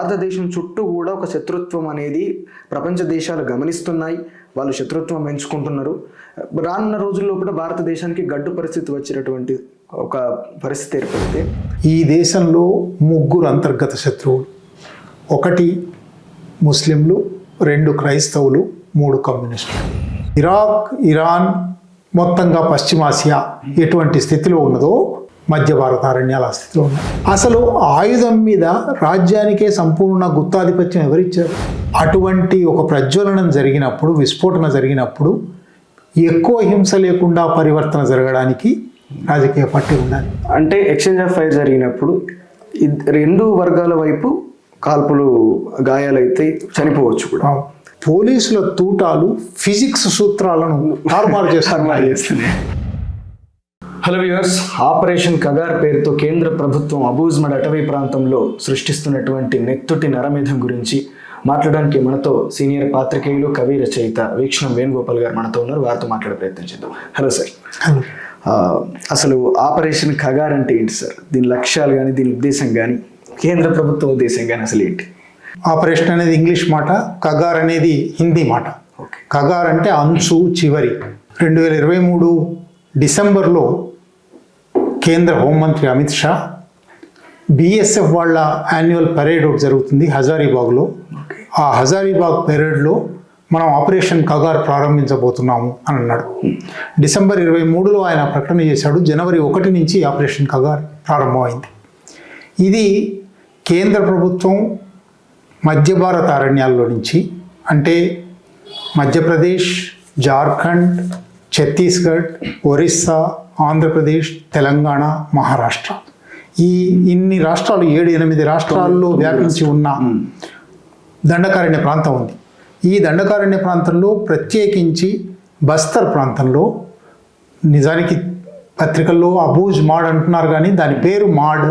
భారతదేశం చుట్టూ కూడా ఒక శత్రుత్వం అనేది ప్రపంచ దేశాలు గమనిస్తున్నాయి, వాళ్ళు శత్రుత్వం పెంచుకుంటున్నారు. రానున్న రోజుల్లో కూడా భారతదేశానికి గడ్డు పరిస్థితి వచ్చేటటువంటి ఒక పరిస్థితి ఏర్పడితే ఈ దేశంలో 3 అంతర్గత శత్రువులు, 1 ముస్లింలు, 2 క్రైస్తవులు, 3 కమ్యూనిస్టులు. ఇరాక్, ఇరాన్, మొత్తంగా పశ్చిమాసియా ఎటువంటి స్థితిలో ఉన్నదో మధ్య భారత అరణ్యాల స్థితిలో ఉన్నాయి. అసలు ఆయుధం మీద రాజ్యానికే సంపూర్ణ గుత్తాధిపత్యం ఎవరిచ్చారు? అటువంటి ఒక ప్రజ్వలనం జరిగినప్పుడు, విస్ఫోటన జరిగినప్పుడు ఎక్కువ హింస లేకుండా పరివర్తన జరగడానికి రాజకీయ పార్టీ ఉండాలి. అంటే ఎక్స్చేంజ్ ఆఫ్ ఫైర్ జరిగినప్పుడు 2 వర్గాల వైపు కాల్పులు గాయాలైతే చనిపోవచ్చు కూడా. పోలీసుల తూటాలు ఫిజిక్స్ సూత్రాలను తారుమారు చేస్తున్నాయి. హలో వ్యూవర్స్, ఆపరేషన్ కగార్ పేరుతో కేంద్ర ప్రభుత్వం అబూజ్మడ్ అటవీ ప్రాంతంలో సృష్టిస్తున్నటువంటి నెత్తుటి నరమేధం గురించి మాట్లాడడానికి మనతో సీనియర్ పాత్రికేయులు, కవి, రచయిత వీక్షణం వేణుగోపాల్ గారు మనతో ఉన్నారు. వారితో మాట్లాడే ప్రయత్నం చేద్దాం. Hello sir. అసలు ఆపరేషన్ కగార్ అంటే ఏంటి సార్? దీని లక్ష్యాలు కానీ, దీని ఉద్దేశం కానీ, కేంద్ర ప్రభుత్వ ఉద్దేశం కానీ అసలు ఏంటి? ఆపరేషన్ అనేది ఇంగ్లీష్ మాట, కగార్ అనేది హిందీ మాట. కగార్ అంటే అంచు, చివరి. 2023 డిసెంబర్లో కేంద్ర హోంమంత్రి అమిత్ షా బిఎస్ఎఫ్ వాళ్ళ యాన్యువల్ పరేడ్ ఒకటి జరుగుతుంది హజారీబాగ్లో. ఆ హజారీబాగ్ పరేడ్లో మనం ఆపరేషన్ కగార్ ప్రారంభించబోతున్నాము అని అన్నాడు. డిసెంబర్ 23లో ఆయన ప్రకటన చేశాడు. జనవరి 1 నుంచి ఆపరేషన్ కగార్ ప్రారంభమైంది. ఇది కేంద్ర ప్రభుత్వం మధ్య భారత అరణ్యాల్లో నుంచి, అంటే మధ్యప్రదేశ్, జార్ఖండ్, ఛత్తీస్గఢ్, ఒరిస్సా, ఆంధ్రప్రదేశ్, తెలంగాణ, మహారాష్ట్ర, ఇన్ని రాష్ట్రాలు 7-8 రాష్ట్రాల్లో వ్యాపించి ఉన్న దండకారణ్య ప్రాంతం ఉంది. ఈ దండకారణ్య ప్రాంతంలో ప్రత్యేకించి బస్తర్ ప్రాంతంలో, నిజానికి పత్రికల్లో అబూజ్ మాడ్ అంటున్నారు కానీ దాని పేరు మాడ్.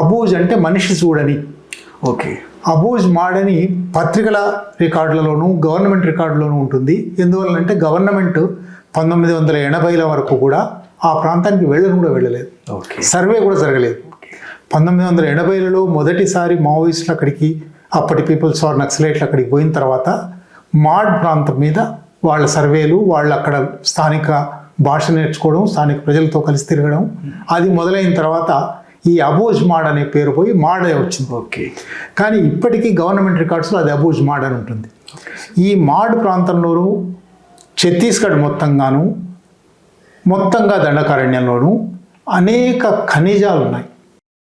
అబూజ్ అంటే మనిషి చూడని. ఓకే. అబూజ్ మాడ్ అని పత్రికల రికార్డులలోనూ గవర్నమెంట్ రికార్డులోనూ ఉంటుంది. ఎందువల్లంటే గవర్నమెంట్ 1980ల వరకు కూడా ఆ ప్రాంతానికి వెళ్ళలేదు. సర్వే కూడా జరగలేదు. 1980లలో మొదటిసారి మావోయిస్టులు అక్కడికి, అప్పటి పీపుల్స్ వార్ నక్సలైట్లు అక్కడికి పోయిన తర్వాత మాడ్ ప్రాంతం మీద వాళ్ళ సర్వేలు, వాళ్ళు అక్కడ స్థానిక భాష నేర్చుకోవడం, స్థానిక ప్రజలతో కలిసి తిరగడం, అది మొదలైన తర్వాత ఈ అబూజ్ మాడ్ అనే పేరు పోయి మాడ్ వచ్చింది. ఓకే. కానీ ఇప్పటికీ గవర్నమెంట్ రికార్డ్స్లో అది అబూజ్ మాడ్ అని ఉంటుంది. ఈ మాడ్ ప్రాంతంలోనూ, ఛత్తీస్గఢ్ మొత్తంగా దండకారణ్యంలోనూ అనేక ఖనిజాలు ఉన్నాయి.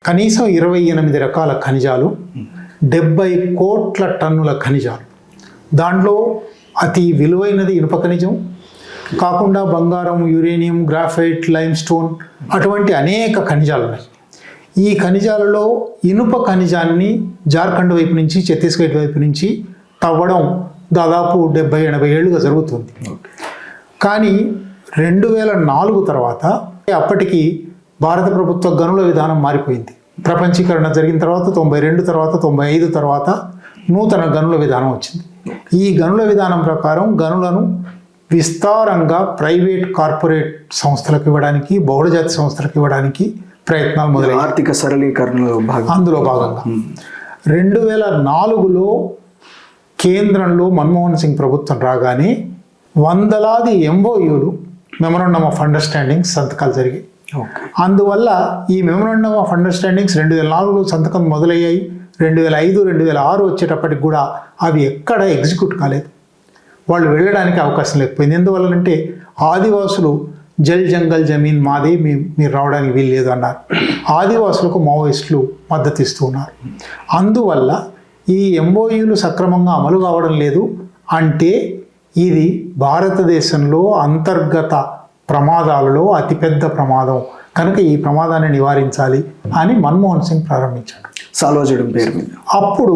కనీసం 28 రకాల ఖనిజాలు, 70 కోట్ల టన్నుల ఖనిజాలు. దాంట్లో అతి విలువైనది ఇనుప ఖనిజం కాకుండా బంగారం, యురేనియం, గ్రాఫైట్, లైమ్ స్టోన్, అటువంటి అనేక ఖనిజాలు ఉన్నాయి. ఈ ఖనిజాలలో ఇనుప ఖనిజాన్ని జార్ఖండ్ వైపు నుంచి, ఛత్తీస్గఢ్ వైపు నుంచి తవ్వడం దాదాపు 70-80 ఏళ్ళుగా జరుగుతుంది. కానీ 2004 తర్వాత, అప్పటికి భారత ప్రభుత్వ గనుల విధానం మారిపోయింది. ప్రపంచీకరణ జరిగిన తర్వాత 92 తర్వాత 95 తర్వాత నూతన గనుల విధానం వచ్చింది. ఈ గనుల విధానం ప్రకారం గనులను విస్తారంగా ప్రైవేట్, కార్పొరేట్ సంస్థలకు ఇవ్వడానికి, బహుళజాతి సంస్థలకు ఇవ్వడానికి ప్రయత్నాలు మొదలయ్యాయి. ఆర్థిక సరళీకరణలో అందులో భాగంగా 2004లో కేంద్రంలో మన్మోహన్ సింగ్ ప్రభుత్వం రాగానే వందలాది MOUలు, మెమరాండమ్ ఆఫ్ అండర్స్టాండింగ్ సంతకాలు జరిగాయి. అందువల్ల ఈ మెమరాండమ్ ఆఫ్ అండర్స్టాండింగ్స్ 2004లో సంతకం మొదలయ్యాయి. 2005, 2006 వచ్చేటప్పటికి కూడా అవి ఎక్కడ ఎగ్జిక్యూట్ కాలేదు. వాళ్ళు వెళ్ళడానికి అవకాశం లేకపోయింది. ఎందువల్లంటే ఆదివాసులు జల్ జంగల్ జమీన్ మాదే, మీరు రావడానికి వీలు లేదు అన్నారు. ఆదివాసులకు మావోయిస్టులు మద్దతు ఇస్తూ ఉన్నారు. అందువల్ల ఈ MOUలు సక్రమంగా అమలు కావడం లేదు. అంటే ఇది భారతదేశంలో అంతర్గత ప్రమాదాలలో అతిపెద్ద ప్రమాదం కనుక ఈ ప్రమాదాన్ని నివారించాలి అని మన్మోహన్ సింగ్ ప్రారంభించాడు, సాల్వా జుడుం పేరు మీద. అప్పుడు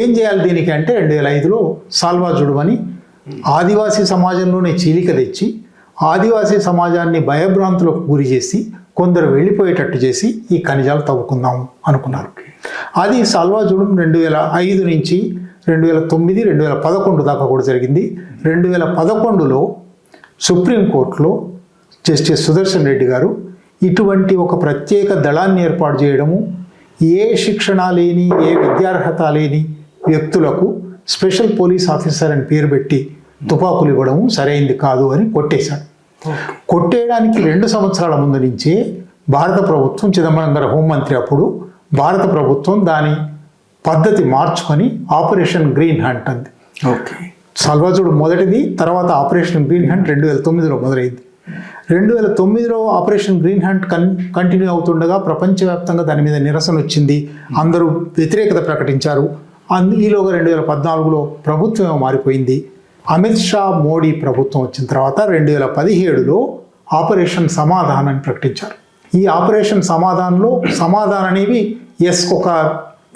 ఏం చేయాలి దీనికి అంటే 2005లో సాల్వా జుడుం అని ఆదివాసీ సమాజంలోనే చీలిక తెచ్చి ఆదివాసీ సమాజాన్ని భయభ్రాంతులకు గురి చేసి కొందరు వెళ్ళిపోయేటట్టు చేసి ఈ ఖనిజాలు తవ్వుకుందాం అనుకున్నారు. అది సాల్వా జుడుం 2005 నుంచి 2009, 2011 దాకా కూడా జరిగింది. 2011లో సుప్రీంకోర్టులో జస్టిస్ సుదర్శన్ రెడ్డి గారు ఇటువంటి ఒక ప్రత్యేక దళాన్ని ఏర్పాటు చేయడము, ఏ శిక్షణ లేని ఏ విద్యార్హత లేని వ్యక్తులకు స్పెషల్ పోలీస్ ఆఫీసర్ అని పేరు పెట్టి తుపాకులు ఇవ్వడం సరైంది కాదు అని కొట్టేశాడు. కొట్టేయడానికి 2 సంవత్సరాల ముందు నుంచే భారత ప్రభుత్వం, చిదంబరం గారు హోంమంత్రి అప్పుడు, భారత ప్రభుత్వం దాని పద్ధతి మార్చుకొని ఆపరేషన్ గ్రీన్ హంట్ అంది. ఓకే. సల్వాజుడు మొదటిది, తర్వాత ఆపరేషన్ గ్రీన్ హంట్ 2009లో మొదలైంది. 2009లో ఆపరేషన్ గ్రీన్ హంట్ కంటిన్యూ అవుతుండగా ప్రపంచవ్యాప్తంగా దాని మీద నిరసన వచ్చింది, అందరూ వ్యతిరేకత ప్రకటించారు. ఈలోగా 2014లో ప్రభుత్వం మారిపోయింది. అమిత్ షా మోడీ ప్రభుత్వం వచ్చిన తర్వాత 2017లో ఆపరేషన్ సమాధాన్ అని ప్రకటించారు. ఈ ఆపరేషన్ సమాధాన్లో సమాధాన్ అనేవి ఎస్కి ఒక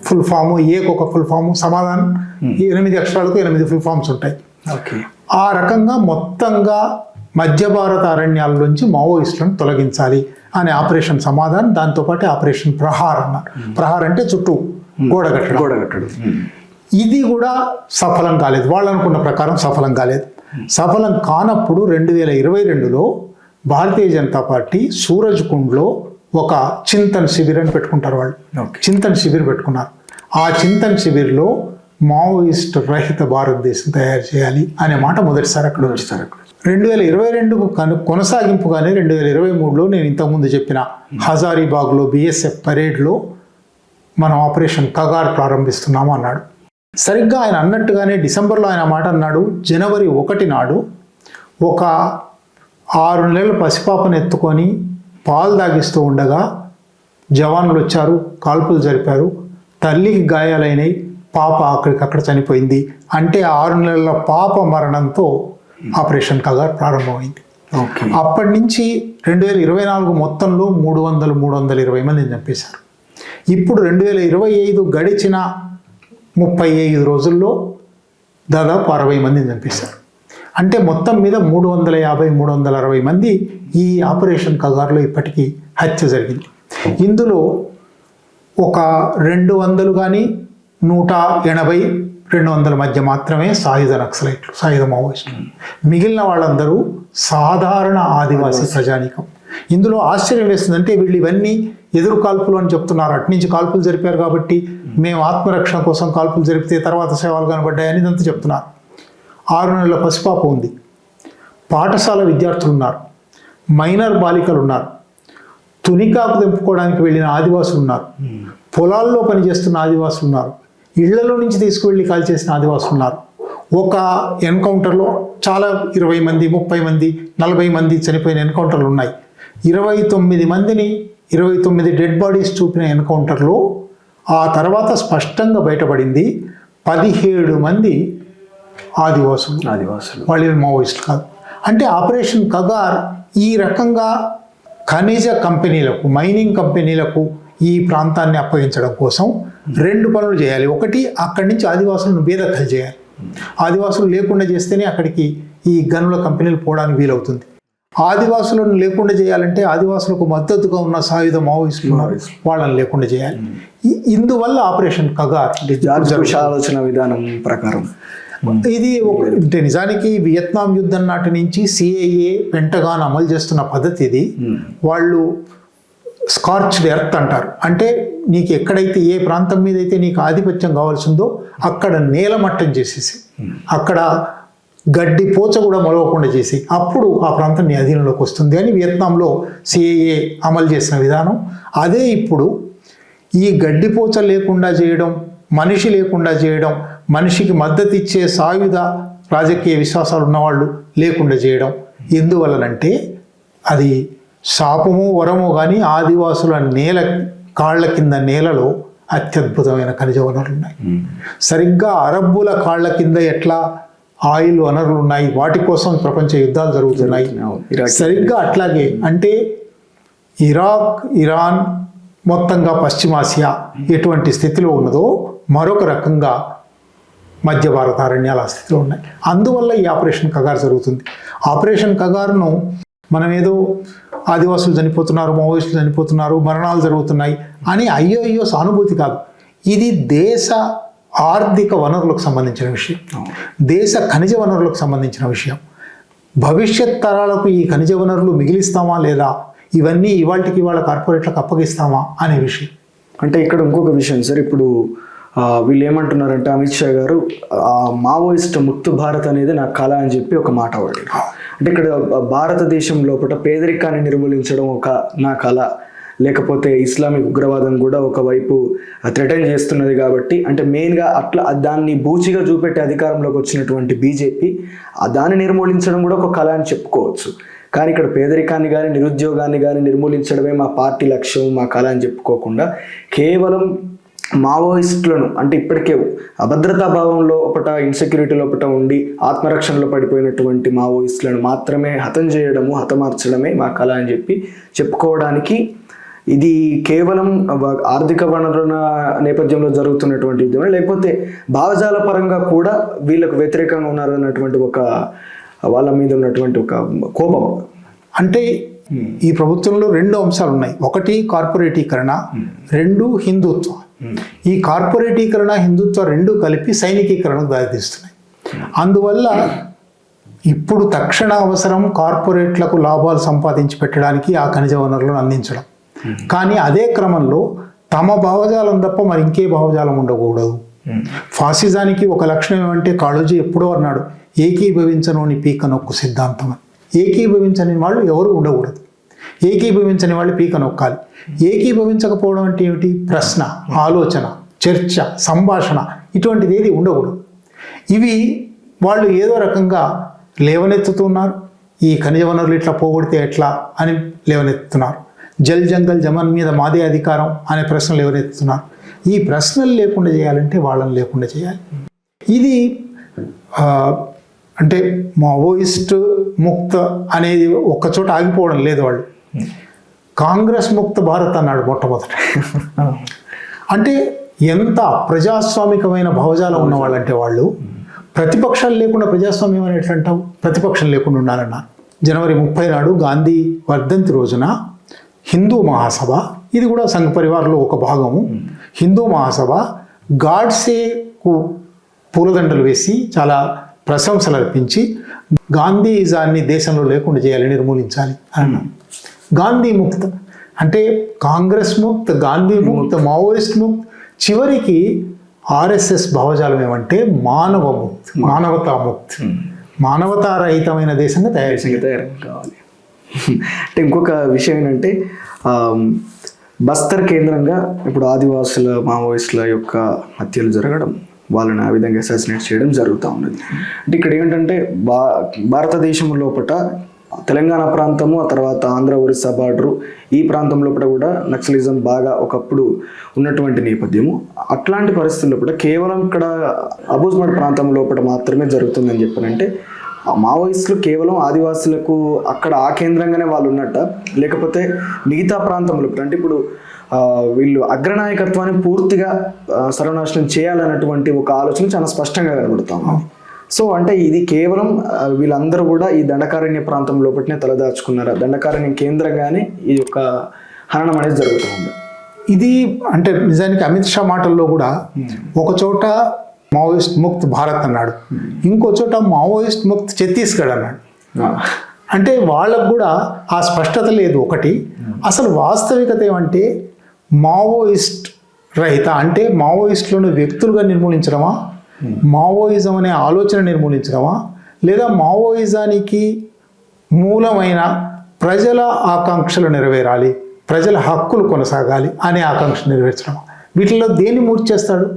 ఫుల్ ఫాము, ఏకి ఒక ఫుల్ ఫాము, సమాధాన్ 8 అక్షరాలకు 8 ఫుల్ ఫామ్స్ ఉంటాయి. ఓకే. ఆ రకంగా మొత్తంగా మధ్య భారత అరణ్యాల నుంచి మావోయిస్టులను తొలగించాలి అనే ఆపరేషన్ సమాధాన్, దాంతోపాటు ఆపరేషన్ ప్రహార్ అన్నారు. ప్రహార్ అంటే చుట్టూ గోడ కట్టడం. ఇది కూడా సఫలం కాలేదు, వాళ్ళు అనుకున్న ప్రకారం సఫలం కాలేదు. సఫలం కానప్పుడు 2022లో భారతీయ జనతా పార్టీ సూరజ్కుండ్లో ఒక చింతన్ శిబిర్ అని పెట్టుకుంటారు వాళ్ళు. చింతన్ శిబిర్ పెట్టుకున్నారు. ఆ చింతన్ శిబిర్లో మావోయిస్ట్ రహిత భారతదేశం తయారు చేయాలి అనే మాట మొదటిసారి అక్కడ వచ్చేసారు. 2022కు కొనసాగింపుగానే 2023లో నేను ఇంతకుముందు చెప్పిన హజారీబాగ్లో బిఎస్ఎఫ్ పరేడ్లో మనం ఆపరేషన్ కగార్ ప్రారంభిస్తున్నాము అన్నాడు. సరిగ్గా ఆయన అన్నట్టుగానే డిసెంబర్లో ఆయన మాట అన్నాడు. జనవరి 1 నాడు ఒక 6 నెలల పసిపాపను ఎత్తుకొని పాలు తాగిస్తూ ఉండగా జవాన్లు వచ్చారు, కాల్పులు జరిపారు, తల్లికి గాయాలైనవి, పాప అక్కడికక్కడ చనిపోయింది. అంటే 6 నెలల పాప మరణంతో ఆపరేషన్ కగార్ ప్రారంభమైంది. అప్పటి నుంచి 2024 మొత్తంలో 320 మందిని చంపేశారు. ఇప్పుడు 2025 గడిచిన 35 రోజుల్లో దాదాపు 60 మందిని చంపేశారు. అంటే మొత్తం మీద 350-360 మంది ఈ ఆపరేషన్ కగార్లో ఇప్పటికీ హత్య జరిగింది. ఇందులో ఒక 200 కానీ 180-200 మధ్య మాత్రమే సాయుధ నక్సలైట్లు, సాయుధ మావోయిస్టులు. మిగిలిన వాళ్ళందరూ సాధారణ ఆదివాసీ ప్రజానీకం. ఇందులో ఆశ్చర్యం వేస్తుందంటే వీళ్ళు ఇవన్నీ ఎదురు కాల్పులు అని చెప్తున్నారు. అట్నుంచి కాల్పులు జరిపారు కాబట్టి మేము ఆత్మరక్షణ కోసం కాల్పులు జరిపితే తర్వాత సేవలు కనబడ్డాయని ఇదంతా చెప్తున్నారు. 6 నెలల పసిపాప ఉంది, పాఠశాల విద్యార్థులు ఉన్నారు, మైనర్ బాలికలు ఉన్నారు, తునికాకు తెంపుకోవడానికి వెళ్ళిన ఆదివాసులు ఉన్నారు, పొలాల్లో పనిచేస్తున్న ఆదివాసులు ఉన్నారు, ఇళ్లలో నుంచి తీసుకువెళ్ళి కాల్చేసిన ఆదివాసులు ఉన్నారు. ఒక ఎన్కౌంటర్లో చాలా 20 మంది, 30 మంది, 40 మంది చనిపోయిన ఎన్కౌంటర్లు ఉన్నాయి. 29 డెడ్ బాడీస్ చూపిన ఎన్కౌంటర్లో ఆ తర్వాత స్పష్టంగా బయటపడింది 17 మంది ఆదివాసులు. వాళ్ళు మావోయిస్టులు కాదు. అంటే ఆపరేషన్ కగార్ ఈ రకంగా ఖనిజ కంపెనీలకు, మైనింగ్ కంపెనీలకు ఈ ప్రాంతాన్ని అప్పగించడం కోసం 2 పనులు చేయాలి. ఒకటి, అక్కడి నుంచి ఆదివాసులను బేదఖలు చేయాలి. ఆదివాసులు లేకుండా చేస్తేనే అక్కడికి ఈ గనుల కంపెనీలు పోవడానికి వీలవుతుంది. ఆదివాసులను లేకుండా చేయాలంటే ఆదివాసులకు మద్దతుగా ఉన్న సాయుధ మావోయిస్టులు వాళ్ళని లేకుండా చేయాలి. ఇందువల్ల ఆపరేషన్ కగార్ ఆలోచన విధానం ప్రకారం ఇది అంటే నిజానికి వియత్నాం యుద్ధం నాటి నుంచి సిఐఏ, పెంటగాన్ అమలు చేస్తున్న పద్ధతి ఇది. వాళ్ళు స్కార్చ్డ్ ఎర్త్ అంటారు. అంటే నీకు ఎక్కడైతే ఏ ప్రాంతం మీద అయితే నీకు ఆధిపత్యం కావాల్సిందో అక్కడ నేలమట్టం చేసేసి, అక్కడ గడ్డి పోచ కూడా మొలవకుండా చేసి అప్పుడు ఆ ప్రాంతం నీ అధీనంలోకి వస్తుంది అని వియత్నాంలో సిఐఏ అమలు చేసిన విధానం. అదే ఇప్పుడు ఈ గడ్డి పోచ లేకుండా చేయడం, మనిషి లేకుండా చేయడం, మనిషికి మద్దతు ఇచ్చే సాయుధ రాజకీయ విశ్వాసాలు ఉన్నవాళ్ళు లేకుండా చేయడం. ఎందువలనంటే అది శాపము వరము కానీ ఆదివాసుల కాళ్ళ కింద నేలలో అత్యద్భుతమైన ఖనిజ వనరులు ఉన్నాయి. సరిగ్గా అరబ్బుల కాళ్ళ కింద ఎట్లా ఆయిల్ వనరులు ఉన్నాయి, వాటి కోసం ప్రపంచ యుద్ధాలు జరుగుతున్నాయి. సరిగ్గా అట్లాగే అంటే ఇరాక్, ఇరాన్, మొత్తంగా పశ్చిమాసియా ఎటువంటి స్థితిలో ఉన్నదో మరొక రకంగా మధ్య భారత అరణ్యాల స్థితిలో ఉన్నాయి. అందువల్ల ఈ ఆపరేషన్ కగార్ జరుగుతుంది. ఆపరేషన్ కగార్ను మనం ఏదో ఆదివాసులు చనిపోతున్నారు, మావోయిస్టులు చనిపోతున్నారు, మరణాలు జరుగుతున్నాయి అని అయ్యో సానుభూతి కాదు. ఇది దేశ ఆర్థిక వనరులకు సంబంధించిన విషయం, దేశ ఖనిజ వనరులకు సంబంధించిన విషయం. భవిష్యత్ తరాలకు ఈ ఖనిజ వనరులు మిగిలిస్తామా లేదా, ఇవన్నీ ఇవాళ కార్పొరేట్లకు అప్పగిస్తామా అనే విషయం. అంటే ఇక్కడ ఇంకొక విషయం సార్, ఇప్పుడు వీళ్ళు ఏమంటున్నారంటే అమిత్ షా గారు మావోయిస్ట్ ముక్త భారత్ అనేది నా కళ అని చెప్పి ఒక మాట వాడారు. అంటే ఇక్కడ భారతదేశం లోపల పేదరికాన్ని నిర్మూలించడం ఒక నా కళ, లేకపోతే ఇస్లామిక్ ఉగ్రవాదం కూడా ఒకవైపు థ్రెటన్ చేస్తున్నది కాబట్టి, అంటే మెయిన్గా అట్లా దాన్ని బూచిగా చూపెట్టే అధికారంలోకి వచ్చినటువంటి బీజేపీ దాన్ని నిర్మూలించడం కూడా ఒక కళ అని చెప్పుకోవచ్చు. కానీ ఇక్కడ పేదరికాన్ని కానీ నిరుద్యోగాన్ని కానీ నిర్మూలించడమే మా పార్టీ లక్ష్యం, మా కళ అని చెప్పుకోకుండా కేవలం మావోయిస్టులను, అంటే ఇప్పటికే అభద్రతా భావంలో ఒకట ఇన్సెక్యూరిటీ లోపల ఉండి ఆత్మరక్షణలో పడిపోయినటువంటి మావోయిస్టులను మాత్రమే హతం హతమార్చడమే మా కళ అని చెప్పి చెప్పుకోవడానికి ఇది కేవలం ఆర్థిక వనరుల నేపథ్యంలో జరుగుతున్నటువంటి ఉద్యమం, లేకపోతే భావజాల పరంగా కూడా వీళ్ళకు వ్యతిరేకంగా ఉన్నారన్నటువంటి ఒక వాళ్ళ మీద ఉన్నటువంటి ఒక కోపం. అంటే ఈ ప్రభుత్వంలో రెండు అంశాలు ఉన్నాయి. ఒకటి కార్పొరేటీకరణ, రెండు హిందుత్వం. ఈ కార్పొరేటీకరణ హిందుత్వ రెండు కలిపి సైనికీకరణకు దారితీస్తున్నాయి. అందువల్ల ఇప్పుడు తక్షణ అవసరం కార్పొరేట్లకు లాభాలు సంపాదించి పెట్టడానికి ఆ ఖనిజ వనరులను అందించడం. కానీ అదే క్రమంలో తమ భావజాలం తప్ప మరి ఇంకే భావజాలం ఉండకూడదు. ఫాసిజానికి ఒక లక్షణం ఏమంటే, కాళోజీ ఎప్పుడో అన్నాడు, ఏకీభవించనోని పీక నొక్కు సిద్ధాంతం అని. ఏకీభవించని వాళ్ళు ఎవరు ఉండకూడదు, ఏకీభవించని వాళ్ళు పీక నొక్కాలి. ఏకీభవించకపోవడం అంటే ఏమిటి? ప్రశ్న, ఆలోచన, చర్చ, సంభాషణ ఇటువంటిది ఏది ఉండకూడదు. ఇవి వాళ్ళు ఏదో రకంగా లేవనెత్తుతున్నారు. ఈ ఖనిజ వనరులు ఇట్లా పోగొడితే ఎట్లా అని లేవనెత్తుతున్నారు. జల్ జంగల్ జమన్ మీద మాదే అధికారం అనే ప్రశ్నలు ఎవరెత్తుతున్నారు. ఈ ప్రశ్నలు లేకుండా చేయాలంటే వాళ్ళని లేకుండా చేయాలి. ఇది అంటే మావోయిస్ట్ ముక్త అనేది ఒక్కచోట ఆగిపోవడం లేదు. వాళ్ళు కాంగ్రెస్ ముక్త భారత్ అన్నాడు మొట్టమొదట. అంటే ఎంత ప్రజాస్వామికమైన భావజాలం ఉన్నవాళ్ళంటే వాళ్ళు ప్రతిపక్షాలు లేకుండా ప్రజాస్వామ్యం అని ఎట్లా అంటావు? ప్రతిపక్షం లేకుండా ఉండాలన్నారు. జనవరి 30 నాడు గాంధీ వర్ధంతి రోజున హిందూ మహాసభ, ఇది కూడా సంఘ పరివారంలో ఒక భాగము, హిందూ మహాసభ గాడ్సేకు పూలదండలు వేసి చాలా ప్రశంసలు అర్పించి గాంధీయిజాన్ని దేశంలో లేకుండా చేయాలి, నిర్మూలించాలి అన్నాం. గాంధీ ముక్త అంటే కాంగ్రెస్ ముక్త్, గాంధీ ముక్త్, మావోయిస్ట్ ముక్త్, చివరికి ఆర్ఎస్ఎస్ భావజాలం ఏమంటే మానవ ముక్త్, మానవతా ముక్త్, మానవతారహితమైన దేశంగా తయారు కావాలి. అంటే ఇంకొక విషయం ఏంటంటే బస్తర్ కేంద్రంగా ఇప్పుడు ఆదివాసుల మావోయిస్టుల యొక్క హత్యలు జరగడం, వాళ్ళని ఆ విధంగా అసాసినేట్ చేయడం జరుగుతూ ఉన్నది. అంటే ఇక్కడ ఏంటంటే భారతదేశం లోపల తెలంగాణ ప్రాంతము, ఆ తర్వాత ఆంధ్ర ఒరిస్సా బార్డరు, ఈ ప్రాంతం లోపల కూడా నక్సలిజం బాగా ఒకప్పుడు ఉన్నటువంటి నేపథ్యము. అట్లాంటి పరిస్థితుల్లో కూడా కేవలం ఇక్కడ అబూజ్మడ్ ప్రాంతం లోపల మాత్రమే జరుగుతుందని చెప్పారంటే మావోయిస్టులు కేవలం ఆదివాసులకు అక్కడ ఆ కేంద్రంగానే వాళ్ళు ఉన్నట్ట, లేకపోతే మిగతా ప్రాంతంలో అంటే ఇప్పుడు వీళ్ళు అగ్రనాయకత్వాన్ని పూర్తిగా సర్వనాశనం చేయాలన్నటువంటి ఒక ఆలోచన చాలా స్పష్టంగా కనబడుతాం. సో అంటే ఇది కేవలం వీళ్ళందరూ కూడా ఈ దండకారణ్య ప్రాంతం లోపలనే తలదాచుకున్నారా? దండకారణ్యం కేంద్రంగానే ఈ యొక్క హననం అనేది జరుగుతూ ఉంది. ఇది అంటే నిజానికి అమిత్ షా మాటల్లో కూడా ఒక చోట మావోయిస్ట్ ముక్త్ భారత్ అన్నాడు, ఇంకో చోట మావోయిస్ట్ ముక్త్ ఛత్తీస్గఢ్ అన్నాడు. అంటే వాళ్ళకు కూడా ఆ స్పష్టత లేదు. ఒకటి అసలు వాస్తవికత ఏమంటే మావోయిస్ట్ రహిత అంటే మావోయిస్టులను వ్యక్తులుగా నిర్మూలించడమా, మావోయిజం అనే ఆలోచన నిర్మూలించడమా, లేదా మావోయిజానికి మూలమైన ప్రజల ఆకాంక్షలు నెరవేరాలి, ప్రజల హక్కులు కొనసాగాలి అనే ఆకాంక్ష నెరవేర్చడమా? వీటిలో దేన్ని మూర్తి చేస్తాడు?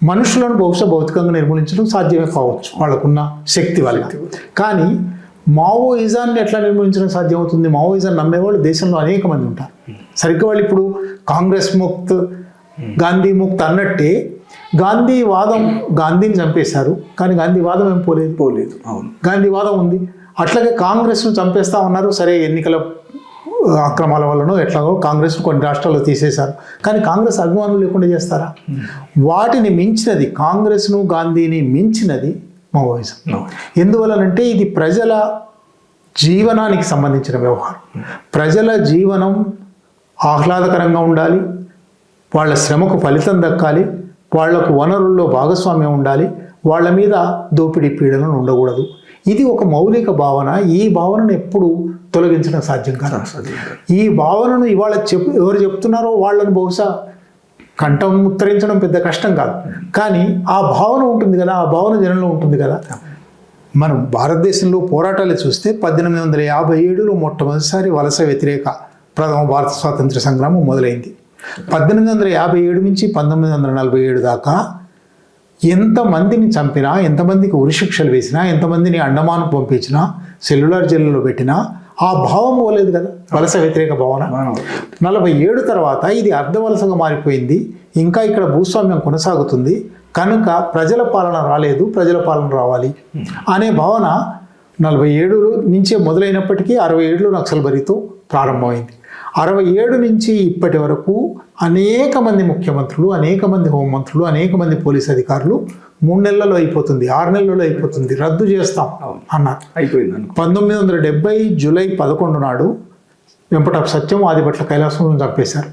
మనుషులను బహుశా భౌతికంగా నిర్మూలించడం సాధ్యమే కావచ్చు వాళ్ళకున్న శక్తి వల్ల. కానీ మావోయిజాన్ని ఎట్లా నిర్మూలించడం సాధ్యమవుతుంది? మావోయిజాన్ని నమ్మేవాళ్ళు దేశంలో అనేక మంది ఉంటారు. సరిగ్గా వాళ్ళు ఇప్పుడు కాంగ్రెస్ ముక్త్, గాంధీ ముక్త్ అన్నట్టే గాంధీవాదం, గాంధీని చంపేశారు కానీ గాంధీవాదం ఏం పోలేదు. అవును, గాంధీవాదం ఉంది. అట్లాగే కాంగ్రెస్ను చంపేస్తా ఉన్నారు. సరే, ఎన్నికల అక్రమాల వల్లనో ఎట్లాగో కాంగ్రెస్ కొన్ని రాష్ట్రాల్లో తీసేశారు. కానీ కాంగ్రెస్ అభిమానులు లేకుండా చేస్తారా? వాటిని మించినది, కాంగ్రెస్ను గాంధీని మించినది మావోయిజం. ఎందువలనంటే ఇది ప్రజల జీవనానికి సంబంధించిన వ్యవహారం. ప్రజల జీవనం ఆహ్లాదకరంగా ఉండాలి, వాళ్ళ శ్రమకు ఫలితం దక్కాలి, వాళ్లకు వనరుల్లో భాగస్వామ్యం ఉండాలి, వాళ్ళ మీద దోపిడీ పీడనలు ఉండకూడదు. ఇది ఒక మౌలిక భావన. ఈ భావనను ఎప్పుడు తొలగించడం సాధ్యం కాదు. ఈ భావనను ఇవాళ ఎవరు చెప్తున్నారో వాళ్ళని బహుశా కంఠం ఉత్తరించడం పెద్ద కష్టం కాదు, కానీ ఆ భావన ఉంటుంది కదా, ఆ భావన జనంలో ఉంటుంది కదా. మనం భారతదేశంలో పోరాటాలు చూస్తే 1857లో మొట్టమొదటిసారి వలస వ్యతిరేక ప్రథమ భారత స్వాతంత్ర సంగ్రామం మొదలైంది. 1857 నుంచి 1947 దాకా ఎంతమందిని చంపినా, ఎంతమందికి ఉరిశిక్షలు వేసినా, ఎంతమందిని అండమాను పంపించినా, సెల్యులార్ జైలులో పెట్టినా ఆ భావం పోలేదు కదా, వలస వ్యతిరేక భావన. 47 తర్వాత ఇది అర్ధవలసగా మారిపోయింది, ఇంకా ఇక్కడ భూస్వామ్యం కొనసాగుతుంది కనుక ప్రజల పాలన రాలేదు, ప్రజల పాలన రావాలి అనే భావన 47 నుంచే మొదలైనప్పటికీ 67లో నక్సల్బరీతో ప్రారంభమైంది. 67 నుంచి ఇప్పటి వరకు అనేక మంది ముఖ్యమంత్రులు, అనేక మంది హోంమంత్రులు, అనేక మంది పోలీస్ అధికారులు 3 నెలల్లో అయిపోతుంది, 6 నెలల్లో అయిపోతుంది, రద్దు చేస్తాం అన్నారు. అయిపోయింది. 1970 జూలై 11 నాడు వెంపటాపు సత్యం ఆదిపట్ల కైలాసంలో చంపేశారు.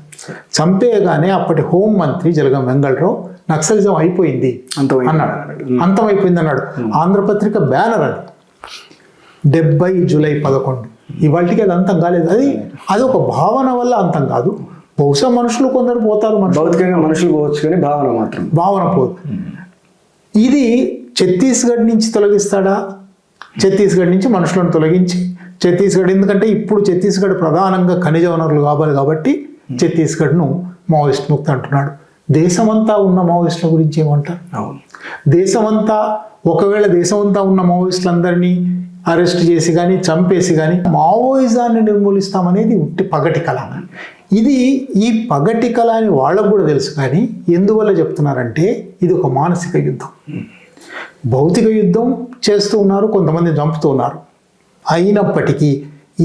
చంపేయగానే అప్పటి హోంమంత్రి జలగం వెంగళరావు నక్సలిజం అయిపోయింది అన్నాడు, అంతమైపోయింది అన్నాడు. ఆంధ్రపత్రిక బ్యానర్ అది 70 జూలై 11. ఇవాళకి అది అంతం కాలేదు. అది ఒక భావన వల్ల అంతం కాదు. బహుశా మనుషులు కొందరు పోతారు, భౌతికంగా మనుషులు పోవచ్చు కానీ భావన పోదు. ఇది ఛత్తీస్గఢ్ నుంచి తొలగిస్తాడా? ఛత్తీస్గఢ్ నుంచి మనుషులను తొలగించి ఛత్తీస్గఢ్, ఎందుకంటే ఇప్పుడు ఛత్తీస్గఢ్ ప్రధానంగా ఖనిజ వనరులు కావాలి కాబట్టి ఛత్తీస్గఢ్ను మావోయిస్ట్ ముక్తి అంటున్నాడు. దేశమంతా ఉన్న మావోయిస్టుల గురించి ఏమంటారు? దేశమంతా, ఒకవేళ దేశమంతా ఉన్న మావోయిస్టులందరినీ అరెస్ట్ చేసి కానీ చంపేసి కానీ మావోయిజాన్ని నిర్మూలిస్తామనేది ఉట్టి పగటి కళ. ఈ పగటి కళ అని వాళ్ళకు కూడా తెలుసు, కానీ ఎందువల్ల చెప్తున్నారంటే ఇది ఒక మానసిక యుద్ధం. భౌతిక యుద్ధం చేస్తూ ఉన్నారు, కొంతమంది చంపుతూ ఉన్నారు. అయినప్పటికీ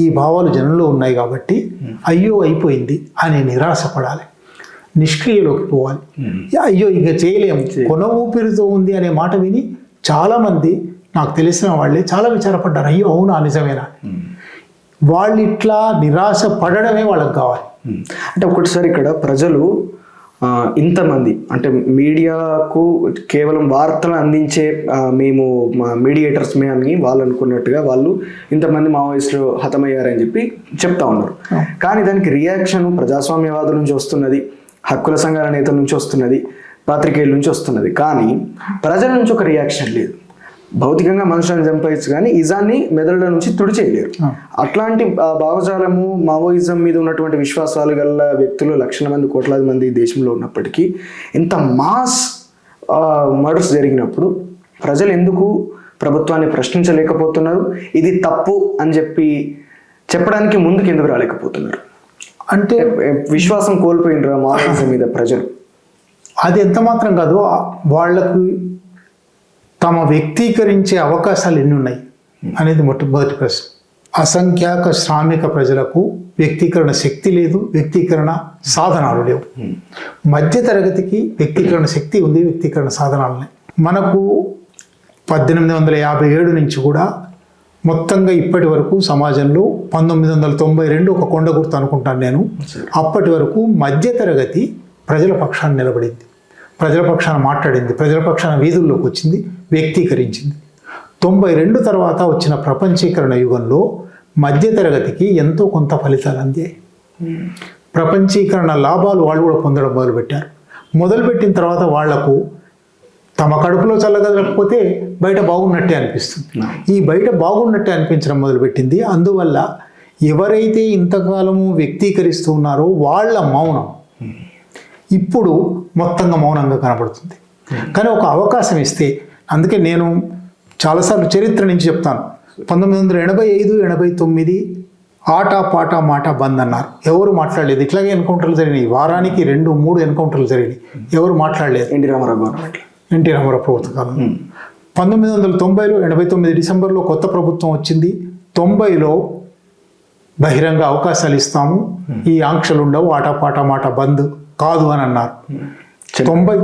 ఈ భావాలు జనంలో ఉన్నాయి కాబట్టి అయ్యో అయిపోయింది అని నిరాశపడాలి, నిష్క్రియలోకి పోవాలి. అయ్యో ఇక చేయలేము, కొన ఊపిరితో ఉంది అనే మాట విని చాలామంది నాకు తెలిసిన వాళ్ళే చాలా విచారపడ్డారు. అయ్యో అవునా, నిజమేనా? వాళ్ళు ఇట్లా నిరాశ పడడమే వాళ్ళకి కావాలి. అంటే ఒకటిసారి ఇక్కడ ప్రజలు ఇంతమంది, అంటే మీడియాకు కేవలం వార్తలు అందించే మేము మీడియేటర్స్మే అని వాళ్ళు అనుకున్నట్టుగా వాళ్ళు ఇంతమంది మావోయిస్టులు హతమయ్యారని చెప్పి చెప్తా ఉన్నారు. కానీ దానికి రియాక్షన్ ప్రజాస్వామ్యవాదుల నుంచి వస్తున్నది, హక్కుల సంఘాల నేతల నుంచి వస్తున్నది, పాత్రికేయుల నుంచి వస్తున్నది, కానీ ప్రజల నుంచి ఒక రియాక్షన్ లేదు. భౌతికంగా మనుషులను చంపేయచ్చు కానీ ఇజాన్ని మెదడుల నుంచి తుడిచేయలేరు. అట్లాంటి భావజాలము, మావోయిజం మీద ఉన్నటువంటి విశ్వాసాలు గల వ్యక్తులు లక్షల మంది, కోట్లాది మంది దేశంలో ఉన్నప్పటికీ ఇంత మాస్ మర్డర్స్ జరిగినప్పుడు ప్రజలు ఎందుకు ప్రభుత్వాన్ని ప్రశ్నించలేకపోతున్నారు? ఇది తప్పు అని చెప్పడానికి ముందుకు ఎందుకు రాలేకపోతున్నారు? అంటే విశ్వాసం కోల్పోయినరా మావోయిజం మీద ప్రజలు? అది ఎంత మాత్రం కాదు, వాళ్లకు తమ వ్యక్తీకరించే అవకాశాలు ఎన్ని ఉన్నాయి అనేది మొట్టమొదటి ప్రశ్న. అసంఖ్యాక శ్రామిక ప్రజలకు వ్యక్తీకరణ శక్తి లేదు, వ్యక్తీకరణ సాధనాలు లేవు. మధ్యతరగతికి వ్యక్తీకరణ శక్తి ఉంది, వ్యక్తీకరణ సాధనాలు ఉన్నాయి. మనకు 1857 నుంచి కూడా మొత్తంగా ఇప్పటి వరకు సమాజంలో 1992 ఒక కొండ గుర్తు అనుకుంటాను నేను, అప్పటి వరకు మధ్యతరగతి ప్రజల పక్షాన్ని నిలబడింది, ప్రజల పక్షాన మాట్లాడింది, ప్రజల పక్షాన వీధుల్లోకి వచ్చింది, వ్యక్తీకరించింది. 92 తర్వాత వచ్చిన ప్రపంచీకరణ యుగంలో మధ్యతరగతికి ఎంతో కొంత ఫలితాలు అందాయి. ప్రపంచీకరణ లాభాలు వాళ్ళు కూడా పొందడం మొదలుపెట్టిన తర్వాత వాళ్లకు తమ కడుపులో చల్లగదలకపోతే బయట బాగున్నట్టే అనిపిస్తుంది. ఈ బయట బాగున్నట్టే అనిపించడం మొదలుపెట్టింది. అందువల్ల ఎవరైతే ఇంతకాలము వ్యక్తీకరిస్తూ ఉన్నారో వాళ్ళ మౌనం ఇప్పుడు మొత్తంగా మౌనంగా కనబడుతుంది. కానీ ఒక అవకాశం ఇస్తే, అందుకే నేను చాలాసార్లు చరిత్ర నుంచి చెప్తాను, 1985, 89 ఆట పాట మాట బంద్ అన్నారు, ఎవరు మాట్లాడలేదు. ఇట్లాగే ఎన్కౌంటర్లు జరిగినాయి, వారానికి 2-3 ఎన్కౌంటర్లు జరిగినాయి, ఎవరు మాట్లాడలేదు. ఎన్టీ రామారావు ప్రభుత్వ కాలం. 1990లో 89 డిసెంబర్లో కొత్త ప్రభుత్వం వచ్చింది. 90లో బహిరంగ అవకాశాలు ఇస్తాము, ఈ ఆంక్షలు ఉండవు, ఆట పాట మాట బంద్ కాదు అని అన్నారు.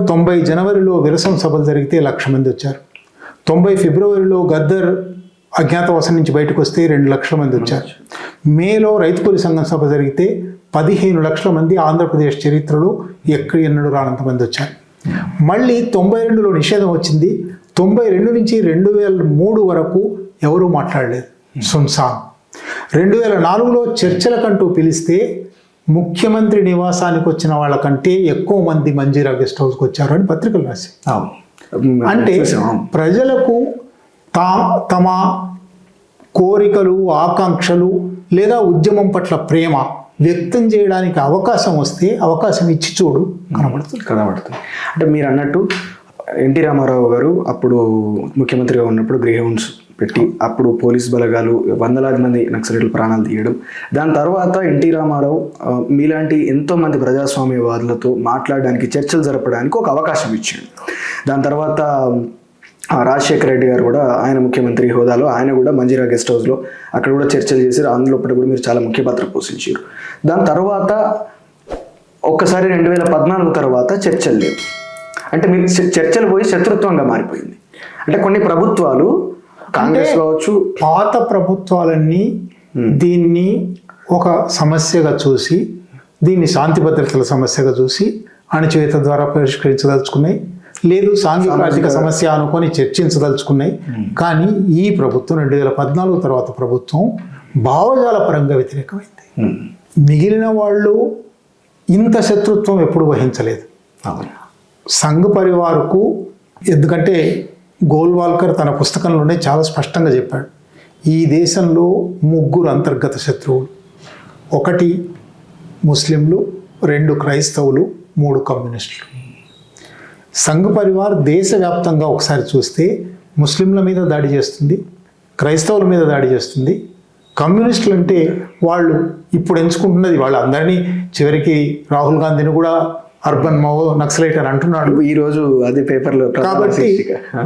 90 జనవరిలో విరసం సభలు జరిగితే 1,00,000 మంది వచ్చారు. 90 ఫిబ్రవరిలో గద్దర్ అజ్ఞాతవాసం నుంచి బయటకు వస్తే 2 లక్షల మంది వచ్చారు. మేలో రైతు కూలి సంఘం సభ జరిగితే 15 లక్షల మంది ఆంధ్రప్రదేశ్ చరిత్రలో ఎన్నడూ రానంత మంది వచ్చారు. మళ్ళీ 92లో నిషేధం వచ్చింది. 92 నుంచి 2003 వరకు ఎవరూ మాట్లాడలేదు, సున్సాన్. 2004లో చర్చలకంటూ పిలిస్తే ముఖ్యమంత్రి నివాసానికి వచ్చిన వాళ్ళకంటే ఎక్కువ మంది మంజీరా గెస్ట్ హౌస్కి వచ్చారు అని పత్రికలు రాశాయి. అంటే ప్రజలకు తమ కోరికలు, ఆకాంక్షలు లేదా ఉద్యమం పట్ల ప్రేమ వ్యక్తం చేయడానికి అవకాశం వస్తే అవకాశం ఇచ్చి చూడు కనబడుతుంది. అంటే మీరు అన్నట్టు ఎన్టీ రామారావు గారు అప్పుడు ముఖ్యమంత్రిగా ఉన్నప్పుడు గ్రే హౌండ్స్ పెట్టి అప్పుడు పోలీస్ బలగాలు వందలాది మంది నక్సలైట్లు ప్రాణాలు తీయడం, దాని తర్వాత ఎన్టీ రామారావు మీలాంటి ఎంతోమంది ప్రజాస్వామ్యవాదులతో మాట్లాడడానికి, చర్చలు జరపడానికి ఒక అవకాశం ఇచ్చాడు. దాని తర్వాత రాజశేఖర రెడ్డి గారు కూడా ఆయన ముఖ్యమంత్రి హోదాలో ఆయన కూడా మంజీరా గెస్ట్ హౌస్లో అక్కడ కూడా చర్చలు చేశారు. అందులో కూడా మీరు చాలా ముఖ్య పాత్ర పోషించారు. దాని తర్వాత ఒక్కసారి 2014 తర్వాత చర్చలు లేవు. అంటే మీరు చర్చలు పోయి శత్రుత్వంగా మారిపోయింది. అంటే కొన్ని ప్రభుత్వాలు కాంగ్రెస్ కావచ్చు, పాత ప్రభుత్వాలన్నీ దీన్ని ఒక సమస్యగా చూసి, దీన్ని శాంతి భద్రతల సమస్యగా చూసి అణచివేత ద్వారా పరిష్కరించదలుచుకున్నాయి, లేదు సాంఘిక సమస్య అనుకొని చర్చించదలుచుకున్నాయి. కానీ ఈ ప్రభుత్వం 2014 తర్వాత ప్రభుత్వం భావజాల పరంగా వ్యతిరేకమైంది. మిగిలిన వాళ్ళు ఇంత శత్రుత్వం ఎప్పుడు వహించలేదు సంఘ్ పరివార్కు. ఎందుకంటే గోల్వాల్కర్ తన పుస్తకంలోనే చాలా స్పష్టంగా చెప్పాడు, ఈ దేశంలో 3 అంతర్గత శత్రువులు, 1 ముస్లింలు, 2 క్రైస్తవులు, 3 కమ్యూనిస్టులు. సంఘ్ పరివార్ దేశవ్యాప్తంగా ఒకసారి చూస్తే ముస్లింల మీద దాడి చేస్తుంది, క్రైస్తవుల మీద దాడి చేస్తుంది. కమ్యూనిస్టులు అంటే వాళ్ళు ఇప్పుడు ఎంచుకుంటున్నది, వాళ్ళందరినీ చివరికి రాహుల్ గాంధీని కూడా అర్బన్ నక్సలైట్ అని అంటున్నాడు ఈరోజు అదే పేపర్లో. కాబట్టి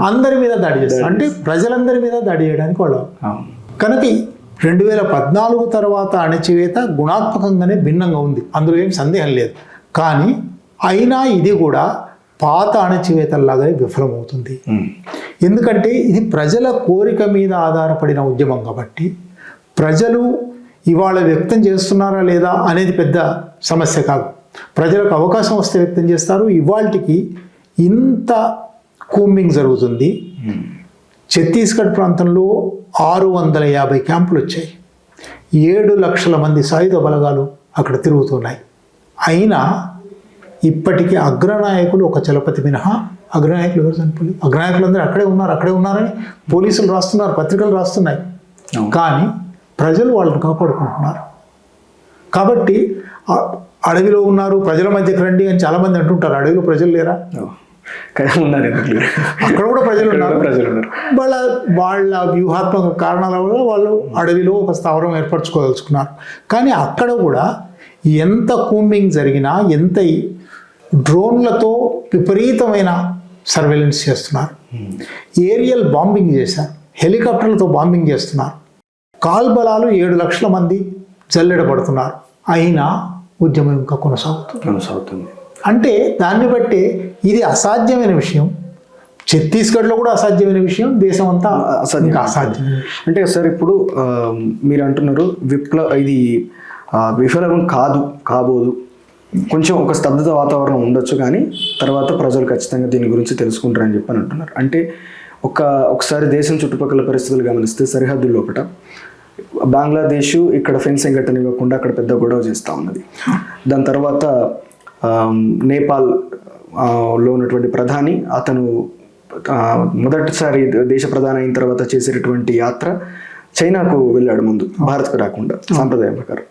అందరి మీద దాడి చేస్తారు, అంటే ప్రజలందరి మీద దాడి చేయడానికి వాళ్ళు. కనుక 2014 తర్వాత అణచివేత గుణాత్మకంగానే భిన్నంగా ఉంది, అందులో ఏం సందేహం లేదు. కానీ అయినా ఇది కూడా పాత అణచివేతల్లాగానే విఫలమవుతుంది. ఎందుకంటే ఇది ప్రజల కోరిక మీద ఆధారపడిన ఉద్యమం కాబట్టి ప్రజలు ఇవాళ వ్యక్తం చేస్తున్నారా లేదా అనేది పెద్ద సమస్య కాదు. ప్రజలకు అవకాశం వస్తే వ్యక్తం చేస్తారు. ఇవాళకి ఇంత కూంబింగ్ జరుగుతుంది. ఛత్తీస్గఢ్ ప్రాంతంలో 650 క్యాంపులు వచ్చాయి, 7 లక్షల మంది సాయుధ బలగాలు అక్కడ తిరుగుతున్నాయి. అయినా ఇప్పటికీ అగ్రనాయకులు ఒక చలపతి మినహా అగ్రనాయకులు ఎవరు చనిపోలేదు. అగ్రనాయకులందరూ అక్కడే ఉన్నారని పోలీసులు రాస్తున్నారు, పత్రికలు రాస్తున్నాయి. కానీ ప్రజలు వాళ్ళని కాపాడుకుంటున్నారు. కాబట్టి అడవిలో ఉన్నారు, ప్రజల మధ్యకి రండి అని చాలామంది అంటుంటారు. అడవిలో ప్రజలు లేరా? అక్కడ కూడా ప్రజలు ఉన్నారు. వాళ్ళ వ్యూహాత్మక కారణాల వల్ల వాళ్ళు అడవిలో ఒక స్థావరం ఏర్పరచుకోదలుచుకున్నారు. కానీ అక్కడ కూడా ఎంత కూంబింగ్ జరిగినా, ఎంత డ్రోన్లతో విపరీతమైన సర్వేలెన్స్ చేస్తున్నారు, ఏరియల్ బాంబింగ్ చేశారు, హెలికాప్టర్లతో బాంబింగ్ చేస్తున్నారు, కాల్బలాలు 7 లక్షల మంది జల్లెడబడుతున్నారు. అయినా ఉద్యమం ఇంకా కొనసాగుతుంది. అంటే దాన్ని బట్టి ఇది అసాధ్యమైన విషయం. ఛత్తీస్గఢ్లో కూడా అసాధ్యమైన విషయం, దేశం అంతా అసాధ్యమైన విషయం. అంటే సార్ ఇప్పుడు మీరు అంటున్నారు ఇది విఫలం కాబోదు, కొంచెం ఒక స్తబ్దత వాతావరణం ఉండొచ్చు, కానీ తర్వాత ప్రజలు ఖచ్చితంగా దీని గురించి తెలుసుకుంటారని చెప్పని అంటున్నారు. అంటే ఒకసారి దేశం చుట్టుపక్కల పరిస్థితులు గమనిస్తే సరిహద్దు లోపల బంగ్లాదేశ్ ఇక్కడ ఫెన్సింగ్ కట్టనివ్వకుండా అక్కడ పెద్ద గొడవ చేస్తూ ఉన్నది. దాని తర్వాత నేపాల్లో ఉన్నటువంటి ప్రధాని, అతను మొదటిసారి దేశ ప్రధాని అయిన తర్వాత చేసేటటువంటి యాత్ర చైనాకు వెళ్ళాడు ముందు, భారత్కు రాకుండా సాంప్రదాయం ప్రకారం.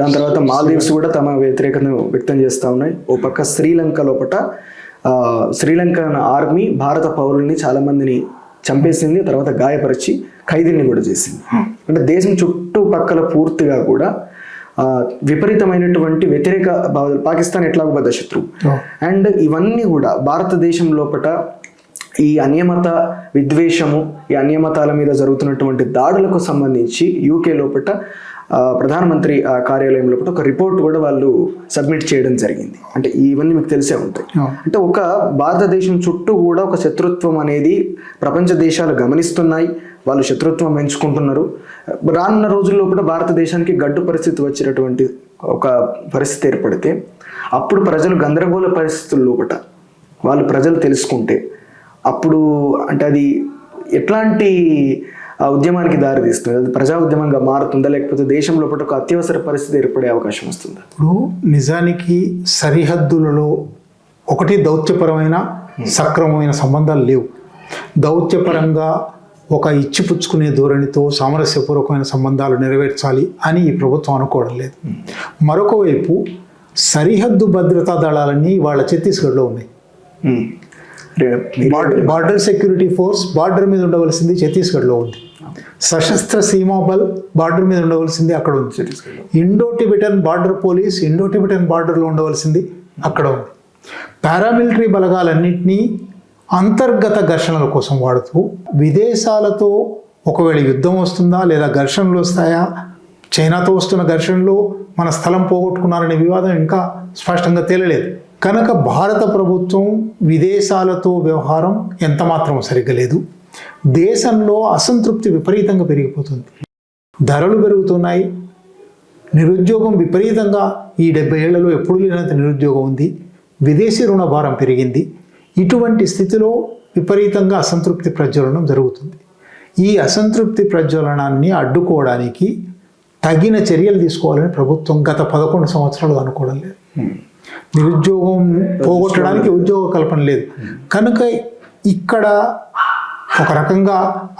దాని తర్వాత మాల్దీవ్స్ కూడా తమ వ్యతిరేకతను వ్యక్తం చేస్తూ ఉన్నాయి. ఓ పక్క శ్రీలంక లోపల శ్రీలంకన్ ఆర్మీ భారత పౌరుల్ని చాలామందిని చంపేసింది, తర్వాత గాయపరిచి ఖైదీల్ని కూడా చేసింది. అంటే దేశం చుట్టుపక్కల పూర్తిగా కూడా విపరీతమైనటువంటి వ్యతిరేక భావాలు. పాకిస్తాన్ ఎట్లాగో పెద్ద శత్రువు. అండ్ ఇవన్నీ కూడా భారతదేశం లోపల ఈ అన్యమత విద్వేషము, ఈ అన్యమతాల మీద జరుగుతున్నటువంటి దాడులకు సంబంధించి యూకే లోపల ప్రధానమంత్రి కార్యాలయం లోపల ఒక రిపోర్ట్ కూడా వాళ్ళు సబ్మిట్ చేయడం జరిగింది. అంటే ఇవన్నీ మీకు తెలిసే ఉంటాయి. అంటే ఒక భారతదేశం చుట్టూ కూడా ఒక శత్రుత్వం అనేది ప్రపంచ దేశాలు గమనిస్తున్నాయి, వాళ్ళు శత్రుత్వం పెంచుకుంటున్నారు. రానున్న రోజుల్లో కూడా భారతదేశానికి గడ్డు పరిస్థితి వచ్చేటటువంటి ఒక పరిస్థితి ఏర్పడితే అప్పుడు ప్రజలు గందరగోళ పరిస్థితుల లోపల ప్రజలు తెలుసుకుంటే అప్పుడు అంటే అది ఎట్లాంటి ఆ ఉద్యమానికి దారి తీస్తుంది? అది ప్రజా ఉద్యమంగా మారుతుందా, లేకపోతే దేశం లోపల ఒక అత్యవసర పరిస్థితి ఏర్పడే అవకాశం వస్తుందా? ఇప్పుడు నిజానికి సరిహద్దులలో ఒకటి దౌత్యపరమైన సక్రమమైన సంబంధాలు లేవు. దౌత్యపరంగా ఒక ఇచ్చిపుచ్చుకునే ధోరణితో సామరస్యపూర్వకమైన సంబంధాలు నెరవేర్చాలి అని ఈ ప్రభుత్వం అనుకోవడం లేదు. మరొక వైపు సరిహద్దు భద్రతా దళాలన్నీ వాళ్ళ ఛత్తీస్గఢ్లో ఉన్నాయి. బార్డర్ సెక్యూరిటీ ఫోర్స్ బార్డర్ మీద ఉండవలసింది ఛత్తీస్గఢ్లో ఉంది. సశస్త్ర సీమా బల్ బార్డర్ మీద ఉండవలసింది అక్కడ ఉంది. Indo Tibetan border police Indo Tibetan బార్డర్లో ఉండవలసింది అక్కడ ఉంది. పారామిలిటరీ బలగాలన్నింటినీ అంతర్గత ఘర్షణల కోసం వాడుతూ విదేశాలతో ఒకవేళ యుద్ధం వస్తుందా లేదా ఘర్షణలు వస్తాయా, చైనాతో వస్తున్న ఘర్షణలో మన స్థలం పోగొట్టుకున్నారనే వివాదం ఇంకా స్పష్టంగా తేలలేదు. కనుక భారత ప్రభుత్వం విదేశాలతో వ్యవహారం ఎంత మాత్రం సరిగ్గా లేదు. దేశంలో అసంతృప్తి విపరీతంగా పెరిగిపోతుంది. ధరలు పెరుగుతున్నాయి. నిరుద్యోగం విపరీతంగా ఈ 70 ఏళ్లలో ఎప్పుడు లేనంత నిరుద్యోగం ఉంది. విదేశీ రుణ భారం పెరిగింది. ఇటువంటి స్థితిలో విపరీతంగా అసంతృప్తి ప్రజ్వలనం జరుగుతుంది. ఈ అసంతృప్తి ప్రజ్వలనాన్ని అడ్డుకోవడానికి తగిన చర్యలు తీసుకోవాలని ప్రభుత్వం గత 11 సంవత్సరాలు అనుకోవడం లేదు. నిరుద్యోగం పోగొట్టడానికి ఉద్యోగ కల్పన లేదు. కనుక ఇక్కడ ఒక రకంగా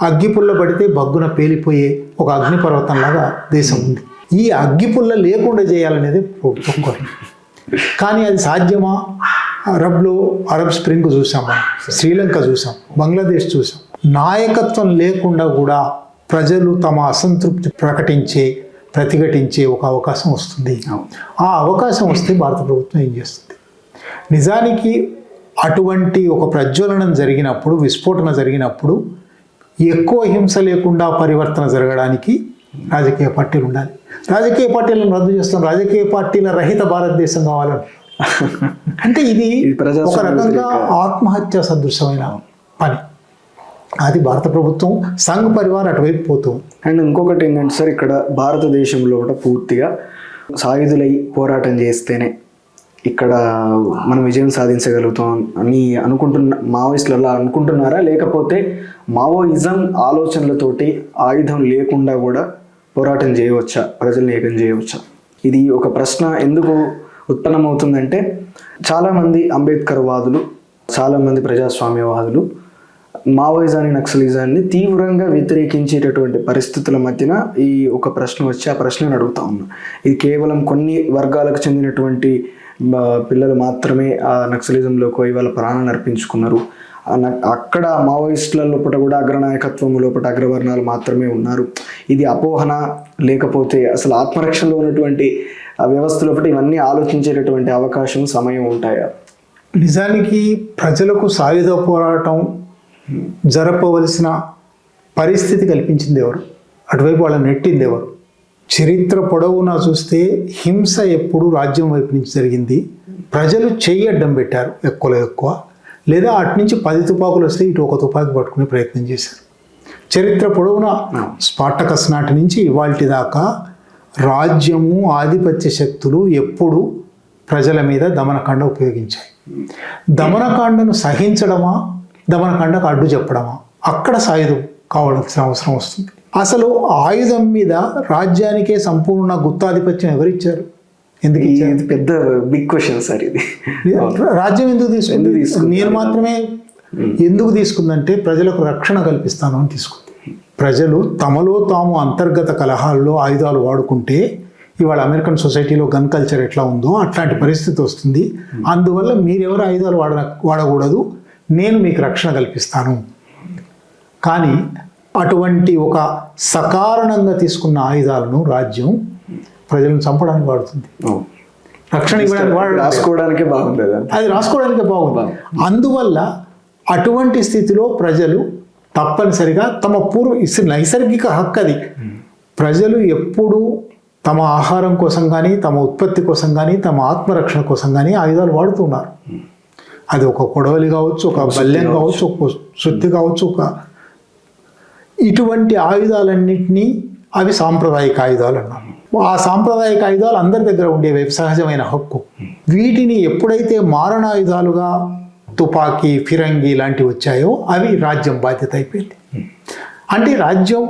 అగ్గిపుల్ల పడితే బగ్గున పేలిపోయే ఒక అగ్నిపర్వతంలాగా దేశం ఉంది. ఈ అగ్గిపుల్ల లేకుండా చేయాలనేది ప్రభుత్వం కోరిక. కానీ అది సాధ్యమా? అరబ్ స్ప్రింగ్ చూసాం, మనం శ్రీలంక చూసాం, బంగ్లాదేశ్ చూసాం. నాయకత్వం లేకుండా కూడా ప్రజలు తమ అసంతృప్తి ప్రతిఘటించే ఒక అవకాశం వస్తుంది. ఆ అవకాశం వస్తే భారత ప్రభుత్వం ఏం చేస్తుంది? నిజానికి అటువంటి ఒక ప్రజ్వలనం జరిగినప్పుడు, విస్ఫోటన జరిగినప్పుడు ఎక్కువ హింస లేకుండా పరివర్తన జరగడానికి రాజకీయ పార్టీలు ఉండాలి. రాజకీయ పార్టీలను రద్దు చేస్తాం, రాజకీయ పార్టీల రహిత భారతదేశం కావాలని. అంటే ఇది ఒక రకంగా ఆత్మహత్య సదృశమైన పని. అది భారత ప్రభుత్వం సంఘ్ పరివార్ అటువైపు పోతుంది. అండ్ ఇంకొకటి ఏంటంటే సార్, ఇక్కడ భారతదేశంలో కూడా పూర్తిగా సాయుధులై పోరాటం చేస్తేనే ఇక్కడ మనం విజయం సాధించగలుగుతాం అని మావోయిస్టులు అలా అనుకుంటున్నారా, లేకపోతే మావోయిజం ఆలోచనలతోటి ఆయుధం లేకుండా కూడా పోరాటం చేయవచ్చా, ప్రజల్ని ఏకం చేయవచ్చా? ఇది ఒక ప్రశ్న ఎందుకు ఉత్పన్నమవుతుందంటే, చాలామంది అంబేద్కర్ వాదులు, చాలామంది ప్రజాస్వామ్యవాదులు మావోయిజాన్ని, నక్సలిజాన్ని తీవ్రంగా వ్యతిరేకించేటటువంటి పరిస్థితుల మధ్యన ఈ ఒక ప్రశ్న వచ్చి ఆ ప్రశ్నను అడుగుతా ఉన్నా. ఇది కేవలం కొన్ని వర్గాలకు చెందినటువంటి పిల్లలు మాత్రమే ఆ నక్సలిజంలోకి ఇవాళ ప్రాణాలను అర్పించుకున్నారు. అక్కడ మావోయిస్టుల లోపల కూడా అగ్రనాయకత్వం లోపల అగ్రవర్ణాలు మాత్రమే ఉన్నారు. ఇది అపోహన, లేకపోతే అసలు ఆత్మరక్షణలో ఉన్నటువంటి ఆ వ్యవస్థ లోపల ఇవన్నీ ఆలోచించేటటువంటి అవకాశం, సమయం ఉంటాయా? నిజానికి ప్రజలకు సాయుధ పోరాటం జరపవలసిన పరిస్థితి కల్పించింది ఎవరు? అటువైపు వాళ్ళని నెట్టింది ఎవరు? చరిత్ర పొడవునా చూస్తే హింస ఎప్పుడు రాజ్యం వైపు నుంచి జరిగింది. ప్రజలు చెయ్యడ్డం పెట్టారు ఎక్కువ, లేదా అటు నుంచి 10 తుపాకులు వస్తే ఇటు ఒక తుపాకి పట్టుకునే ప్రయత్నం చేశారు. చరిత్ర పొడవునా స్పార్టకస్ నాటి నుంచి ఇవాల్టి దాకా రాజ్యము, ఆధిపత్య శక్తులు ఎప్పుడు ప్రజల మీద దమనకాండ ఉపయోగించాయి. దమనకాండను సహించడమా, దమనకాండకు అడ్డు చెప్పడమా? అక్కడ సాయుధం కావాల్సిన అవసరం వస్తుంది. అసలు ఆయుధం మీద రాజ్యానికే సంపూర్ణ గుత్తాధిపత్యం ఎవరిచ్చారు? ఎందుకు ఇచ్చారు? పెద్ద బిగ్ క్వశ్చన్ సార్ ఇది. రాజ్యం ఎందుకు తీసుకుంది? నేను మాత్రమే ఎందుకు తీసుకుందంటే ప్రజలకు రక్షణ కల్పిస్తాను అని తీసుకుంది. ప్రజలు తమలో తాము అంతర్గత కలహాల్లో ఆయుధాలు వాడుకుంటే ఇవాళ అమెరికన్ సొసైటీలో గన్ కల్చర్ ఎట్లా ఉందో అట్లాంటి పరిస్థితి వస్తుంది. అందువల్ల మీరెవరు ఆయుధాలు వాడకూడదు, నేను మీకు రక్షణ కల్పిస్తాను. కానీ అటువంటి ఒక సకారణంగా తీసుకున్న ఆయుధాలను రాజ్యం ప్రజలను చంపడానికి వాడుతుంది. రక్షణ ఇవ్వడానికి రాసుకోవడానికే బాగుంది, అది రాసుకోవడానికే బాగుంది. అందువల్ల అటువంటి స్థితిలో ప్రజలు తప్పనిసరిగా తమ నైసర్గిక హక్కు అది. ప్రజలు ఎప్పుడూ తమ ఆహారం కోసం కానీ, తమ ఉత్పత్తి కోసం కానీ, తమ ఆత్మరక్షణ కోసం కానీ ఆయుధాలు వాడుతున్నారు. అది ఒక కొడవలి కావచ్చు, ఒక బల్లెం కావచ్చు, ఒక సుత్తి కావచ్చు, ఇటువంటి ఆయుధాలన్నింటినీ అవి సాంప్రదాయిక ఆయుధాలు అన్నారు. ఆ సాంప్రదాయిక ఆయుధాలు అందరి దగ్గర ఉండేవి, సహజమైన హక్కు. వీటిని ఎప్పుడైతే మారణాయుధాలుగా తుపాకీ, ఫిరంగి లాంటివి వచ్చాయో అవి రాజ్యం బాధ్యత అయిపోయింది. అంటే రాజ్యం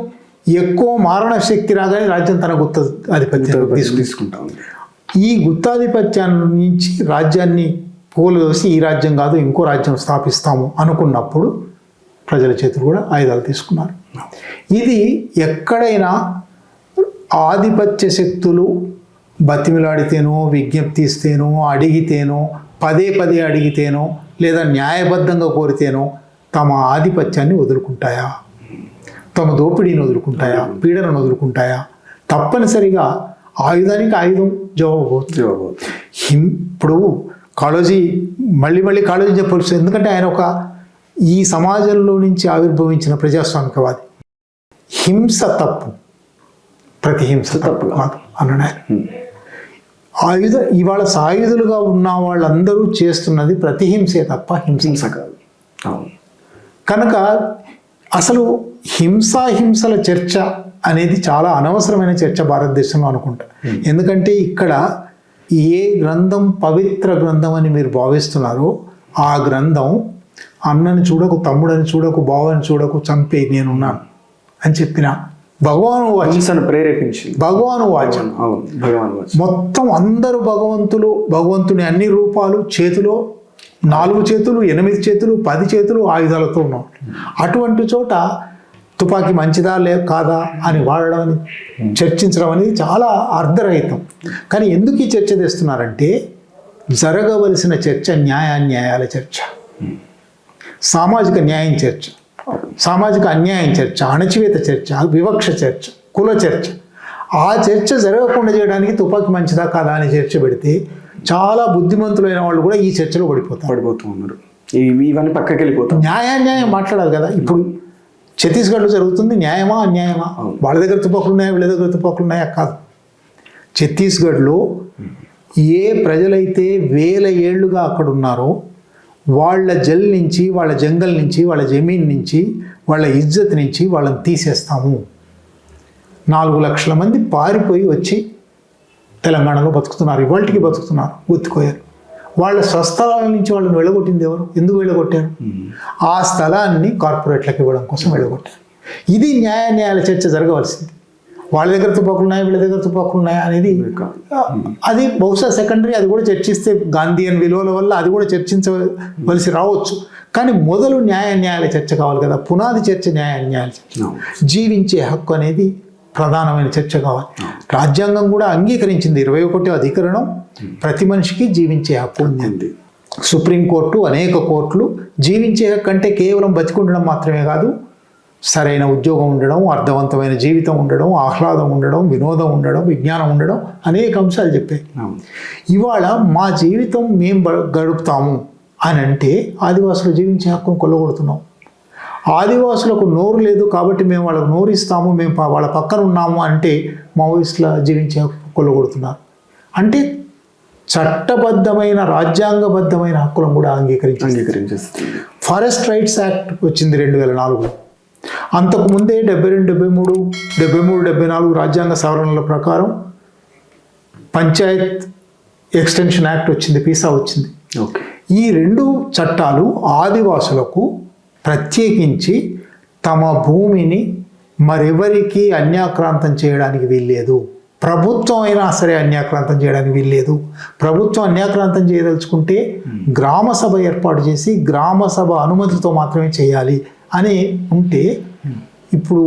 ఎక్కువ మారణ శక్తి రాగానే రాజ్యం తన గుత్తాధిపత్యం తీసుకుంటా ఉంది. ఈ గుత్తాధిపత్యాన్ని నుంచి రాజ్యాన్ని పోలదోసి ఈ రాజ్యం కాదు ఇంకో రాజ్యం స్థాపిస్తాము అనుకున్నప్పుడు ప్రజల చేతులు కూడా ఆయుధాలు తీసుకున్నారు. ఇది ఎక్కడైనా ఆధిపత్య శక్తులు బతిమిలాడితేనో, విజ్ఞప్తి ఇస్తేనో, అడిగితేనో, పదే పదే అడిగితేనో, లేదా న్యాయబద్ధంగా కోరితేనో తమ ఆధిపత్యాన్ని వదులుకుంటాయా, తమ దోపిడీని వదులుకుంటాయా, పీడనను వదులుకుంటాయా? తప్పనిసరిగా ఆయుధానికి ఆయుధం జవాబు. ఇప్పుడు కాళోజీ మళ్ళీ కాళోజీ చెప్పాల్సి, ఎందుకంటే ఆయన ఒక ఈ సమాజంలో నుంచి ఆవిర్భవించిన ప్రజాస్వామికవాది. హింస తప్పు, ప్రతిహింస తప్పు కాదు అన్నాడు ఆయన. ఇవాళ సాయుధులుగా ఉన్న వాళ్ళందరూ చేస్తున్నది ప్రతిహింసే తప్ప హింస కాదు. కనుక అసలు హింసల చర్చ అనేది చాలా అనవసరమైన చర్చ భారతదేశంలో అనుకుంటా. ఎందుకంటే ఇక్కడ ఏ గ్రంథం పవిత్ర గ్రంథం అని మీరు భావిస్తున్నారో ఆ గ్రంథం అన్నని చూడకు, తమ్ముడని చూడకు, బావని చూడకు, చంపే నేనున్నాను అని చెప్పిన భగవాను వాచను ప్రేరేపించి భగవాను వాచం. మొత్తం అందరూ భగవంతుని అన్ని రూపాలు చేతిలో 4 చేతులు, 8 చేతులు, 10 చేతులు ఆయుధాలతో ఉన్నాం. అటువంటి చోట తుపాకీ మంచిదా కాదా అని వాడడం, చర్చించడం అనేది చాలా అర్ధరహితం. కానీ ఎందుకు ఈ చర్చ తెస్తున్నారంటే జరగవలసిన చర్చ న్యాయాన్యాయాల చర్చ, సామాజిక న్యాయం చర్చ, సామాజిక అన్యాయం చర్చ, అణచివేత చర్చ, వివక్ష చర్చ, కుల చర్చ. ఆ చర్చ జరగకుండా చేయడానికి తుపాకీ మంచిదా కాదా అని చర్చ పెడితే చాలా బుద్ధిమంతులైన వాళ్ళు కూడా ఈ చర్చలో పడిపోతూ ఉన్నారు. ఇవన్నీ పక్కకి వెళ్ళిపోతాం. న్యాయాన్యాయం మాట్లాడాలి కదా. ఇప్పుడు ఛత్తీస్గఢ్లో జరుగుతుంది న్యాయమా అన్యాయమా? వాళ్ళ దగ్గర తుపాకులు ఉన్నాయా, వీళ్ళ దగ్గర తుపాకులు ఉన్నాయా? కాదు. ఛత్తీస్గఢ్లో ఏ ప్రజలైతే 1000 ఏళ్లుగా అక్కడ ఉన్నారో వాళ్ళ జల్ నుంచి, వాళ్ళ జంగల్ నుంచి, వాళ్ళ జమీన్ నుంచి, వాళ్ళ ఇజ్జత్ నుంచి వాళ్ళని తీసేస్తాము. 4 లక్షల మంది పారిపోయి వచ్చి తెలంగాణలో బతుకుతున్నారు, ఇవాళకి బతుకుతున్నారు, గుర్తుకోయారు. వాళ్ళ స్వస్థలాల నుంచి వాళ్ళని వెళ్ళగొట్టింది ఎవరు? ఎందుకు వెళ్ళగొట్టారు? ఆ స్థలాన్ని కార్పొరేట్లకు ఇవ్వడం కోసం వెళ్ళగొట్టారు. ఇది న్యాయాల చర్చ జరగవలసింది. వాళ్ళ దగ్గర తుపాకులు ఉన్నాయా, వీళ్ళ దగ్గర తుపాకులు ఉన్నాయా అనేది అది బహుశా సెకండరీ. అది కూడా చర్చిస్తే గాంధీయన్ విలువల వల్ల అది కూడా చర్చించవలసి రావచ్చు. కానీ మొదలు న్యాయాల చర్చ కావాలి కదా. పునాది చర్చ న్యాయాల చర్చ. జీవించే హక్కు అనేది ప్రధానమైన చర్చ కావాలి. రాజ్యాంగం కూడా అంగీకరించింది 21వ అధికరణం ప్రతి మనిషికి జీవించే హక్కు ఉంది. సుప్రీంకోర్టు, అనేక కోర్టులు జీవించే హక్కు అంటే కేవలం బతికుండడం మాత్రమే కాదు, సరైన ఉద్యోగం ఉండడం, అర్థవంతమైన జీవితం ఉండడం, ఆహ్లాదం ఉండడం, వినోదం ఉండడం, విజ్ఞానం ఉండడం, అనేక అంశాలు చెప్పాయి. ఇవాళ మా జీవితం మేము గడుపుతాము అని అంటే ఆదివాసులు జీవించే హక్కును కొల్లగొడుతున్నాం. ఆదివాసులకు నోరు లేదు కాబట్టి మేము వాళ్ళకు నోరు ఇస్తాము, మేము వాళ్ళ పక్కన ఉన్నాము అంటే మావోయిస్టుల జీవించే హక్కు కొల్లగొడుతున్నారు. అంటే చట్టబద్ధమైన రాజ్యాంగబద్ధమైన హక్కులను కూడా అంగీకరించేస్తుంది. ఫారెస్ట్ రైట్స్ యాక్ట్ వచ్చింది 2004లో. అంతకుముందే 72, 73, 74 రాజ్యాంగ సవరణల ప్రకారం పంచాయత్ ఎక్స్టెన్షన్ యాక్ట్ వచ్చింది, పీసా వచ్చింది. ఈ 2 చట్టాలు ఆదివాసులకు ప్రత్యేకించి తమ భూమిని మరెవరికి అన్యాక్రాంతం చేయడానికి వీల్లేదు. ప్రభుత్వం అయినా సరే అన్యాక్రాంతం చేయడానికి వీల్లేదు. ప్రభుత్వం అన్యాక్రాంతం చేయదలుచుకుంటే గ్రామ సభ ఏర్పాటు చేసి గ్రామ సభ అనుమతితో మాత్రమే చేయాలి అని ఉంటే, ఇప్పుడు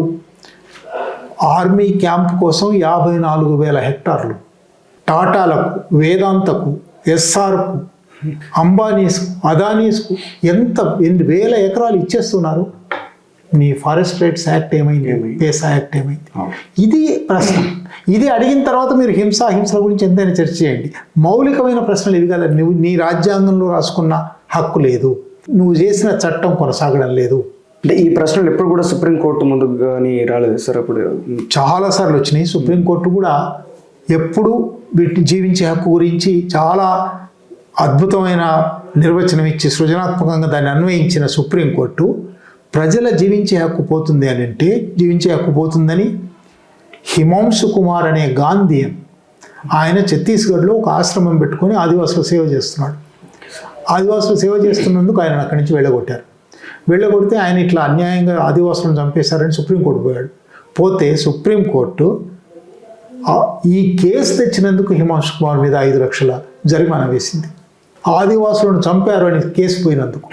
ఆర్మీ క్యాంప్ కోసం 54,000 హెక్టార్లు టాటాలకు, వేదాంతకు, ఎస్ఆర్కు, అంబానీస్కు, అదానీస్కు ఎన్ని వేల ఎకరాలు ఇచ్చేస్తున్నారు. మీ ఫారెస్ట్ రైట్స్ యాక్ట్ ఏమైంది? పేసా యాక్ట్ ఏమైంది? ఇది ప్రశ్న. ఇది అడిగిన తర్వాత మీరు హింసల గురించి ఎంతైనా చర్చ చేయండి. మౌలికమైన ప్రశ్నలు ఇవి కదా. నువ్వు నీ రాజ్యాంగంలో రాసుకున్న హక్కు లేదు, నువ్వు చేసిన చట్టం కొనసాగడం లేదు. అంటే ఈ ప్రశ్నలు ఎప్పుడు కూడా సుప్రీంకోర్టు ముందుకు కానీ రాలేదు సార్? అప్పుడు చాలాసార్లు వచ్చినాయి. సుప్రీంకోర్టు కూడా ఎప్పుడు వీటిని జీవించే హక్కు గురించి చాలా అద్భుతమైన నిర్వచనం ఇచ్చి సృజనాత్మకంగా దాన్ని అన్వయించిన సుప్రీంకోర్టు ప్రజల జీవించే హక్కు పోతుంది అని అంటే, జీవించే హక్కు పోతుందని హిమాంశు కుమార్ అనే గాంధీయన్ ఆయన ఛత్తీస్గఢ్లో ఒక ఆశ్రమం పెట్టుకొని ఆదివాసులు సేవ చేస్తున్నాడు. ఆదివాసులు సేవ చేస్తున్నందుకు ఆయన అక్కడి నుంచి వెళ్ళగొట్టారు. వెళ్ళగొడితే ఆయన ఇట్లా అన్యాయంగా ఆదివాసులను చంపేశారని సుప్రీంకోర్టు పోయాడు. పోతే సుప్రీంకోర్టు ఈ కేసు తెచ్చినందుకు హిమాంశు కుమార్ మీద 5 లక్షల జరిమానా వేసింది. ఆదివాసులను చంపారు అని కేసు పోయినందుకు.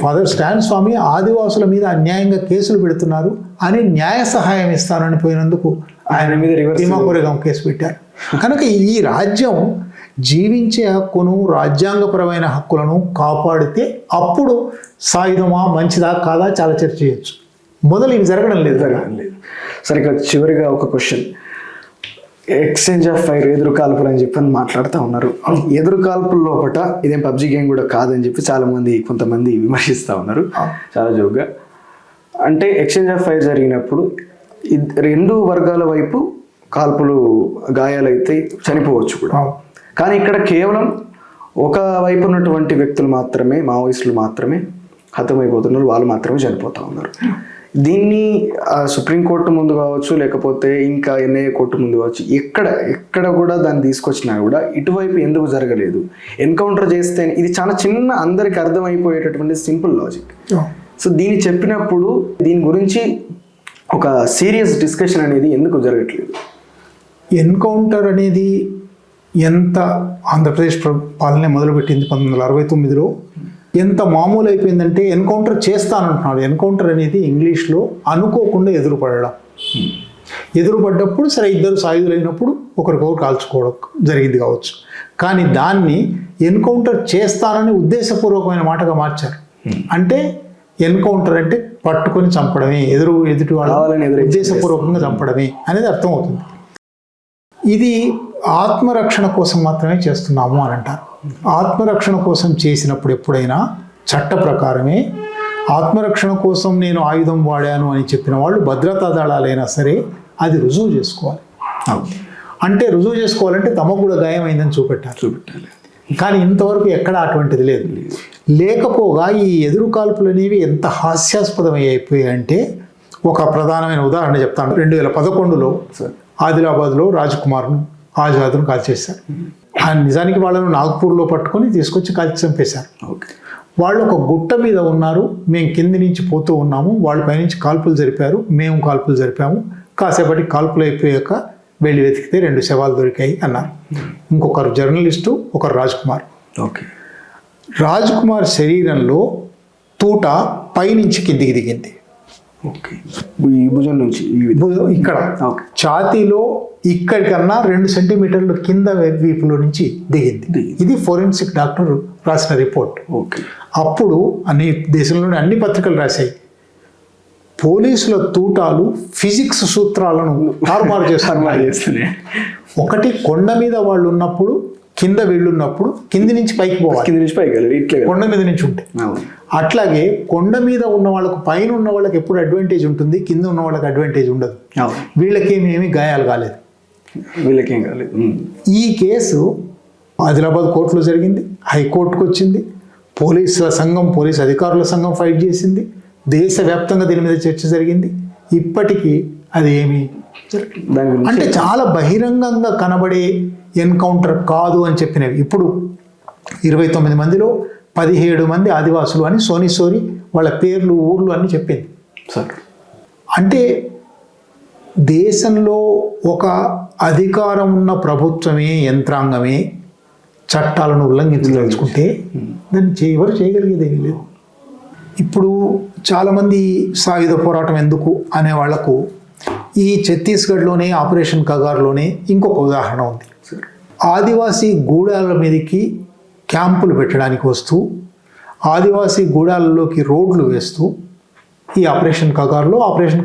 ఫాదర్ స్టాన్ స్వామి ఆదివాసుల మీద అన్యాయంగా కేసులు పెడుతున్నారు అని న్యాయ సహాయం ఇస్తానని పోయినందుకు ఆయన మీద భీమాకోరేగాం కేసు పెట్టారు. కనుక ఈ రాజ్యం జీవించే హక్కును, రాజ్యాంగపరమైన హక్కులను కాపాడితే అప్పుడు సాయుధమా మంచిదా కాదా చాలా చర్చ చేయొచ్చు. మొదలు ఇవి జరగడం లేదు. సరే, ఇక్కడ చివరిగా ఒక క్వశ్చన్. ఎక్స్చేంజ్ ఆఫ్ ఫైర్, ఎదురు కాల్పులు అని చెప్పి మాట్లాడుతూ ఉన్నారు. ఎదురు కాల్పుల లోపల ఇదేం పబ్జి గేమ్ కూడా కాదని చెప్పి కొంతమంది విమర్శిస్తూ ఉన్నారు చాలా జోక్గా. అంటే ఎక్స్చేంజ్ ఆఫ్ ఫైర్ జరిగినప్పుడు 2 వర్గాల వైపు కాల్పులు, గాయాలైతే చనిపోవచ్చు కూడా. కానీ ఇక్కడ కేవలం ఒక వైపు ఉన్నటువంటి వ్యక్తులు మాత్రమే, మావోయిస్టులు మాత్రమే హతమైపోతున్నారు, వాళ్ళు మాత్రమే చనిపోతూ ఉన్నారు. దీన్ని సుప్రీంకోర్టు ముందు కావచ్చు, లేకపోతే ఇంకా ఎన్ఐఏ కోర్టు ముందు కావచ్చు, ఎక్కడ కూడా దాన్ని తీసుకొచ్చినా కూడా ఇటువైపు ఎందుకు జరగలేదు? ఎన్కౌంటర్ చేస్తే ఇది చాలా చిన్న, అందరికి అర్థమైపోయేటటువంటి సింపుల్ లాజిక్. సో దీన్ని చెప్పినప్పుడు దీని గురించి ఒక సీరియస్ డిస్కషన్ అనేది ఎందుకు జరగట్లేదు? ఎన్కౌంటర్ అనేది ఎంత ఆంధ్రప్రదేశ్ పాలన మొదలుపెట్టింది 1969లో ఎంత మామూలు అయిపోయిందంటే ఎన్కౌంటర్ చేస్తానంటున్నాడు. ఎన్కౌంటర్ అనేది ఇంగ్లీష్లో అనుకోకుండా ఎదురుపడడం. ఎదురుపడ్డప్పుడు సరే ఇద్దరు సాయుధులైనప్పుడు ఒకరికొకరు కాల్చుకోవడం జరిగింది కావచ్చు. కానీ దాన్ని ఎన్కౌంటర్ చేస్తానని ఉద్దేశపూర్వకమైన మాటగా మార్చారు. అంటే ఎన్కౌంటర్ అంటే పట్టుకొని చంపడమే, ఎదుటి వాళ్ళని ఉద్దేశపూర్వకంగా చంపడమే అనేది అర్థమవుతుంది. ఇది ఆత్మరక్షణ కోసం మాత్రమే చేస్తున్నాము అని అంటారు. ఆత్మరక్షణ కోసం చేసినప్పుడు ఎప్పుడైనా చట్ట ప్రకారమే, ఆత్మరక్షణ కోసం నేను ఆయుధం వాడాను అని చెప్పిన వాళ్ళు భద్రతా దళాలైనా సరే అది రుజువు చేసుకోవాలి. అంటే రుజువు చేసుకోవాలంటే తమకు కూడా గాయమైందని చూపెట్టాలి. కానీ ఇంతవరకు ఎక్కడ అటువంటిది లేదు. లేకపోగా ఈ ఎదురు కాల్పులు అనేవి ఎంత హాస్యాస్పదమైపోయాయంటే ఒక ప్రధానమైన ఉదాహరణ చెప్తాను. 2011లో ఆదిలాబాద్లో రాజ్కుమార్ను, ఆజాద్ను కాల్చేశారు. నిజానికి వాళ్ళను నాగ్పూర్లో పట్టుకొని తీసుకొచ్చి కాల్చి చంపేశారు. వాళ్ళు ఒక గుట్ట మీద ఉన్నారు, మేము కింది నుంచి పోతూ ఉన్నాము, వాళ్ళ పైనుంచి కాల్పులు జరిపారు, మేము కాల్పులు జరిపాము. కాసేపటి కాల్పులు అయిపోయాక వెళ్ళి వెతికితే 2 శవాలు దొరికాయి అన్నారు. ఇంకొకరు జర్నలిస్టు, ఒకరు రాజ్కుమార్. రాజ్కుమార్ శరీరంలో తూట పైనుంచి కిందికి దిగింది. భుజం నుంచి ఇక్కడ ఛాతీలో ఇక్కడికన్నా 2 సెంటీమీటర్లు కింద వీపులో నుంచి దిగింది. ఇది ఫోరెన్సిక్ డాక్టర్ రాసిన రిపోర్ట్. అప్పుడు దేశంలోని అన్ని పత్రికలు రాశాయి, పోలీసుల తూటాలు ఫిజిక్స్ సూత్రాలను తారుమారు చేస్తున్నాయి. ఒకటి, కొండ మీద వాళ్ళు ఉన్నప్పుడు, కింద వీళ్ళున్నప్పుడు కింది నుంచి పైకి పోవాలి, కొండ మీద నుంచి ఉంటే. అట్లాగే కొండ మీద ఉన్న వాళ్ళకు, పైన ఉన్న వాళ్ళకి ఎప్పుడు అడ్వాంటేజ్ ఉంటుంది, కింద ఉన్న వాళ్ళకి అడ్వాంటేజ్ ఉండదు. వీళ్ళకేమేమి గాయాలు కాలేదు. ఈ కేసు ఆదిలాబాద్ కోర్టులో జరిగింది, హైకోర్టుకు వచ్చింది, పోలీస్ అధికారుల సంఘం ఫైట్ చేసింది, దేశవ్యాప్తంగా దీని మీద చర్చ జరిగింది. ఇప్పటికీ అది ఏమి అంటే చాలా బహిరంగంగా కనబడే ఎన్కౌంటర్ కాదు అని చెప్పినవి. ఇప్పుడు 29 మందిలో 17 మంది ఆదివాసులు అని సోని వాళ్ళ పేర్లు, ఊర్లు అని చెప్పింది. అంటే దేశంలో ఒక అధికారం ఉన్న ప్రభుత్వమే, యంత్రాంగమే చట్టాలను ఉల్లంఘించదలుచుకుంటే దాన్ని ఎవరు చేయగలిగేది ఏమీ లేదు. ఇప్పుడు చాలామంది సాయుధ పోరాటం ఎందుకు అనే వాళ్లకు ఈ ఛత్తీస్గఢ్లోనే ఆపరేషన్ కగార్లోనే ఇంకొక ఉదాహరణ ఉంది. ఆదివాసీ గూడాల మీదకి క్యాంపులు పెట్టడానికి వస్తూ, ఆదివాసీ గూడాలలోకి రోడ్లు వేస్తూ ఈ ఆపరేషన్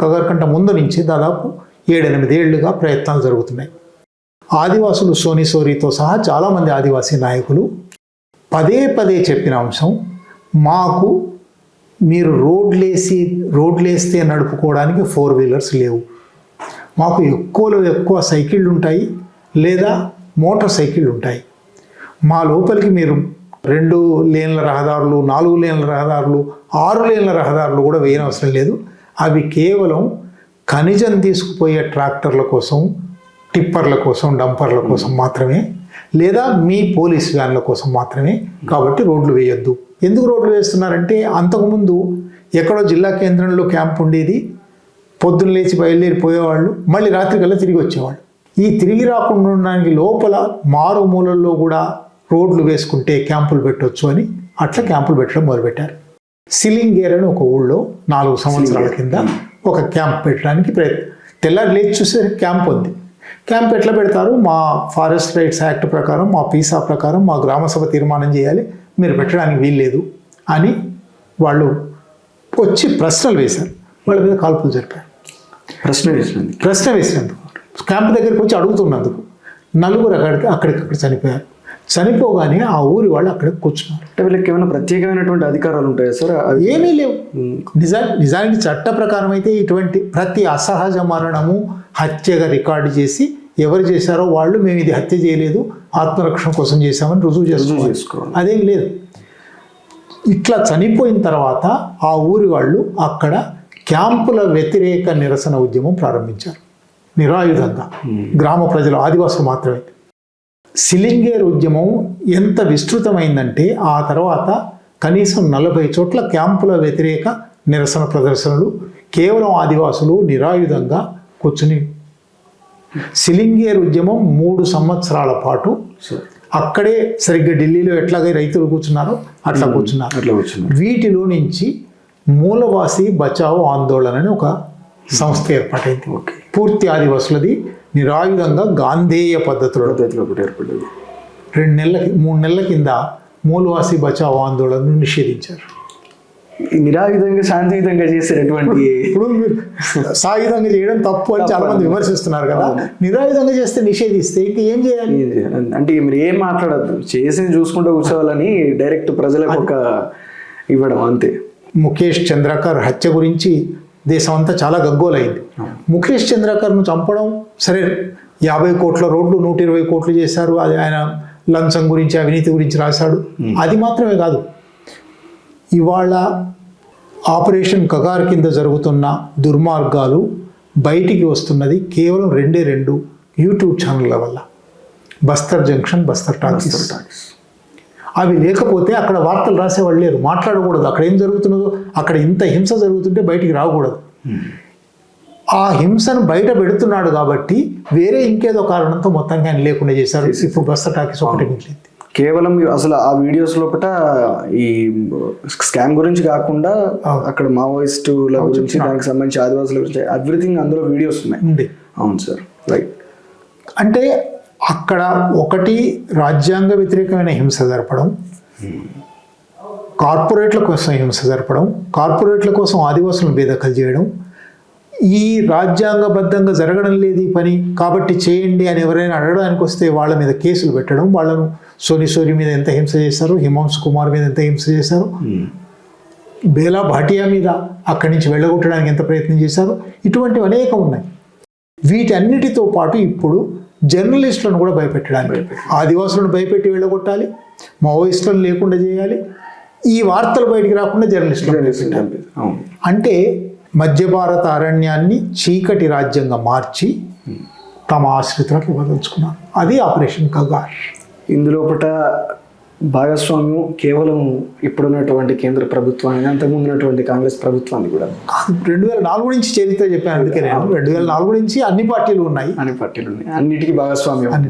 కగార్ కంటే ముందు నుంచి దాదాపు 7-8 ఏళ్లుగా ప్రయత్నాలు జరుగుతున్నాయి. ఆదివాసులు సోనితో సహా చాలామంది ఆదివాసీ నాయకులు పదే చెప్పిన అంశం, మాకు మీరు రోడ్లేస్తే నడుపుకోవడానికి 4 వీలర్స్ లేవు, మాకు ఎక్కువ సైకిళ్ళు ఉంటాయి లేదా మోటార్ సైకిళ్ళు ఉంటాయి, మా లోపలికి మీరు 2 లేన్ల రహదారులు, 4 లేన్ల రహదారులు, 6 లేన్ల రహదారులు కూడా వేయనవసరం లేదు. అవి కేవలం ఖనిజం తీసుకుపోయే ట్రాక్టర్ల కోసం, టిప్పర్ల కోసం డంపర్ల కోసం మాత్రమే, లేదా మీ పోలీస్ వ్యాన్ల కోసం మాత్రమే. కాబట్టి రోడ్లు వేయొద్దు. ఎందుకు రోడ్లు వేస్తున్నారంటే అంతకుముందు ఎక్కడో జిల్లా కేంద్రంలో క్యాంప్ ఉండేది, పొద్దున్న లేచి బయలుదేరిపోయేవాళ్ళు, మళ్ళీ రాత్రికల్లా తిరిగి వచ్చేవాళ్ళు. ఈ తిరిగి రాకుండా ఉండడానికి లోపల మారుమూలల్లో కూడా రోడ్లు వేసుకుంటే క్యాంపులు పెట్టవచ్చు అని అట్లా క్యాంపులు పెట్టడం మొదలుపెట్టారు. సిలింగేర్ అని ఒక ఊళ్ళో 4 సంవత్సరాల కింద ఒక క్యాంప్ పెట్టడానికి తెల్లారి లేచి చూసే క్యాంప్ ఉంది. క్యాంప్ ఎట్లా పెడతారు? మా ఫారెస్ట్ రైట్స్ యాక్ట్ ప్రకారం, మా పీసా ప్రకారం మా గ్రామసభ తీర్మానం చేయాలి, మీరు పెట్టడానికి వీల్లేదు అని వాళ్ళు వచ్చి ప్రశ్నలు వేశారు. వాళ్ళ మీద కాల్పులు జరిపారు. ప్రశ్న వేసినందుకు క్యాంప్ దగ్గరికి వచ్చి అడుగుతున్నందుకు 4 అక్కడికక్కడ చనిపోయారు. చనిపోగానే ఆ ఊరి వాళ్ళు అక్కడికి కూర్చున్నారు. అంటే వీళ్ళకి ఏమైనా ప్రత్యేకమైనటువంటి అధికారాలు ఉంటాయా సార్? ఏమీ లేవు. నిజానికి చట్ట ప్రకారం అయితే ఇటువంటి ప్రతి అసహజ మరణము హత్యగా రికార్డు చేసి ఎవరు చేశారో వాళ్ళు మేము ఇది హత్య చేయలేదు, ఆత్మరక్షణ కోసం చేశామని రుజువు చేసుకోవాలి. అదేం లేదు. ఇట్లా చనిపోయిన తర్వాత ఆ ఊరి వాళ్ళు అక్కడ క్యాంపుల వ్యతిరేక నిరసన ఉద్యమం ప్రారంభించారు నిరాయుధంగా. గ్రామ ప్రజలు, ఆదివాసులు మాత్రమే. సిలింగేర్ ఉద్యమం ఎంత విస్తృతమైందంటే ఆ తర్వాత కనీసం 40 చోట్ల క్యాంపుల వ్యతిరేక నిరసన ప్రదర్శనలు కేవలం ఆదివాసులు నిరాయుధంగా కూర్చుని. సిలింగేర్ ఉద్యమం 3 సంవత్సరాల పాటు అక్కడే సరిగ్గా ఢిల్లీలో ఎట్లాగే రైతులు కూర్చున్నారో అట్లా కూర్చున్నారు. వీటిలో నుంచి మూలవాసి బచావో ఆందోళన అని ఒక సంస్థ ఏర్పాటైంది. పూర్తి ఆదివాసులది, నిరాయుధంగా గాంధేయ పద్ధతిలో ఏర్పడింది. 3 నెలల కింద మూలవాసి బచావో ఆందోళనను నిషేధించారు. నిరాయుధంగా శాంతియుతంగా చేసేటటువంటి, ఇప్పుడు సాయుధంగా చేయడం తప్పు అని చాలా మంది విమర్శిస్తున్నారు కదా. నిరాయుధంగా చేస్తే నిషేధిస్తే ఇంక ఏం చేయాలి? అంటే మీరు ఏం మాట్లాడద్దు, చేసి చూసుకుంటూ కూర్చోవాలని డైరెక్ట్ ప్రజలకు ఒక ఇవ్వడం అంతే. ముఖేష్ చంద్రకర్ హత్య గురించి దేశం అంతా చాలా గగ్గోలైంది. ముఖేష్ చంద్రకర్ను చంపడం సరే, 50 కోట్ల రోడ్లు 120 కోట్లు చేశారు, అది ఆయన లంచం గురించి అవినీతి గురించి రాశాడు. అది మాత్రమే కాదు, ఇవాళ ఆపరేషన్ కగార్ కింద జరుగుతున్న దుర్మార్గాలు బయటికి వస్తున్నది కేవలం 2 యూట్యూబ్ ఛానళ్ళ వల్ల. Bastar junction, Bastar talkies. అవి లేకపోతే అక్కడ వార్తలు రాసేవాళ్ళు లేరు, మాట్లాడకూడదు. అక్కడ ఏం జరుగుతున్నదో, అక్కడ ఇంత హింస జరుగుతుంటే బయటికి రాకూడదు. ఆ హింసను బయట పెడుతున్నాడు కాబట్టి వేరే ఇంకేదో కారణంతో మొత్తానికి ఆయన లేకుండా చేశారు. ఇప్పుడు బస్తర్ టాకీస్ ఒకటి మిగిలింది. కేవలం అసలు ఆ వీడియోస్ లోపల ఈ స్కామ్ గురించి కాకుండా అక్కడ మావోయిస్టుల గురించి, దానికి సంబంధించి ఆదివాసుల గురించి ఎవ్రీథింగ్ అందులో వీడియోస్ ఉన్నాయి. అవును సార్, రైట్. అంటే అక్కడ ఒకటి రాజ్యాంగ వ్యతిరేకమైన హింస జరపడం, కార్పొరేట్ల కోసం హింస జరపడం, కార్పొరేట్ల కోసం ఆదివాసులను బేదఖలు చేయడం, ఈ రాజ్యాంగబద్ధంగా జరగడం లేదు ఈ పని కాబట్టి చేయండి అని ఎవరైనా అడగడానికి వస్తే వాళ్ళ మీద కేసులు పెట్టడం, వాళ్ళను సోని మీద ఎంత హింస చేశారు, హిమాంశు కుమార్ మీద ఎంత హింస చేశారు, బేలా భాటియా మీద అక్కడి నుంచి వెళ్ళగొట్టడానికి ఎంత ప్రయత్నం చేశారు, ఇటువంటివి అనేకం ఉన్నాయి. వీటన్నిటితో పాటు ఇప్పుడు జర్నలిస్టులను కూడా భయపెట్టడానికి, ఆదివాసులను భయపెట్టి వెళ్ళగొట్టాలి, మావోయిస్టులను లేకుండా చేయాలి, ఈ వార్తలు బయటికి రాకుండా జర్నలిస్టులు. అంటే మధ్య భారత అరణ్యాన్ని చీకటి రాజ్యంగా మార్చి తమ ఆశ్రితులకు ఇవ్వదలుచుకున్నారు. అది ఆపరేషన్ కగార్. ఇందులోపట భాగస్వామ్యం కేవలం ఇప్పుడున్నటువంటి కేంద్ర ప్రభుత్వాన్ని, అంతకుముందు ఉన్నటువంటి కాంగ్రెస్ ప్రభుత్వాన్ని కూడా 2004 నుంచి చరిత్ర చెప్పాను. అందుకే నేను 2004 నుంచి అన్ని పార్టీలు ఉన్నాయి, అన్నిటికీ భాగస్వామ్యం.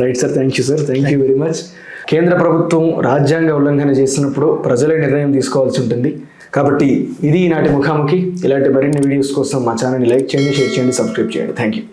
Right sir, thank you sir, thank you very much. కేంద్ర ప్రభుత్వం రాజ్యాంగ ఉల్లంఘన చేసినప్పుడు ప్రజలే నిర్ణయం తీసుకోవాల్సి ఉంటుంది. కాబట్టి ఇది ఈనాటి ముఖాముఖి. ఇలాంటి మరిన్ని వీడియోస్ కోసం మా ఛానల్ని లైక్ చేయండి, షేర్ చేయండి, సబ్స్క్రైబ్ చేయండి. Thank you.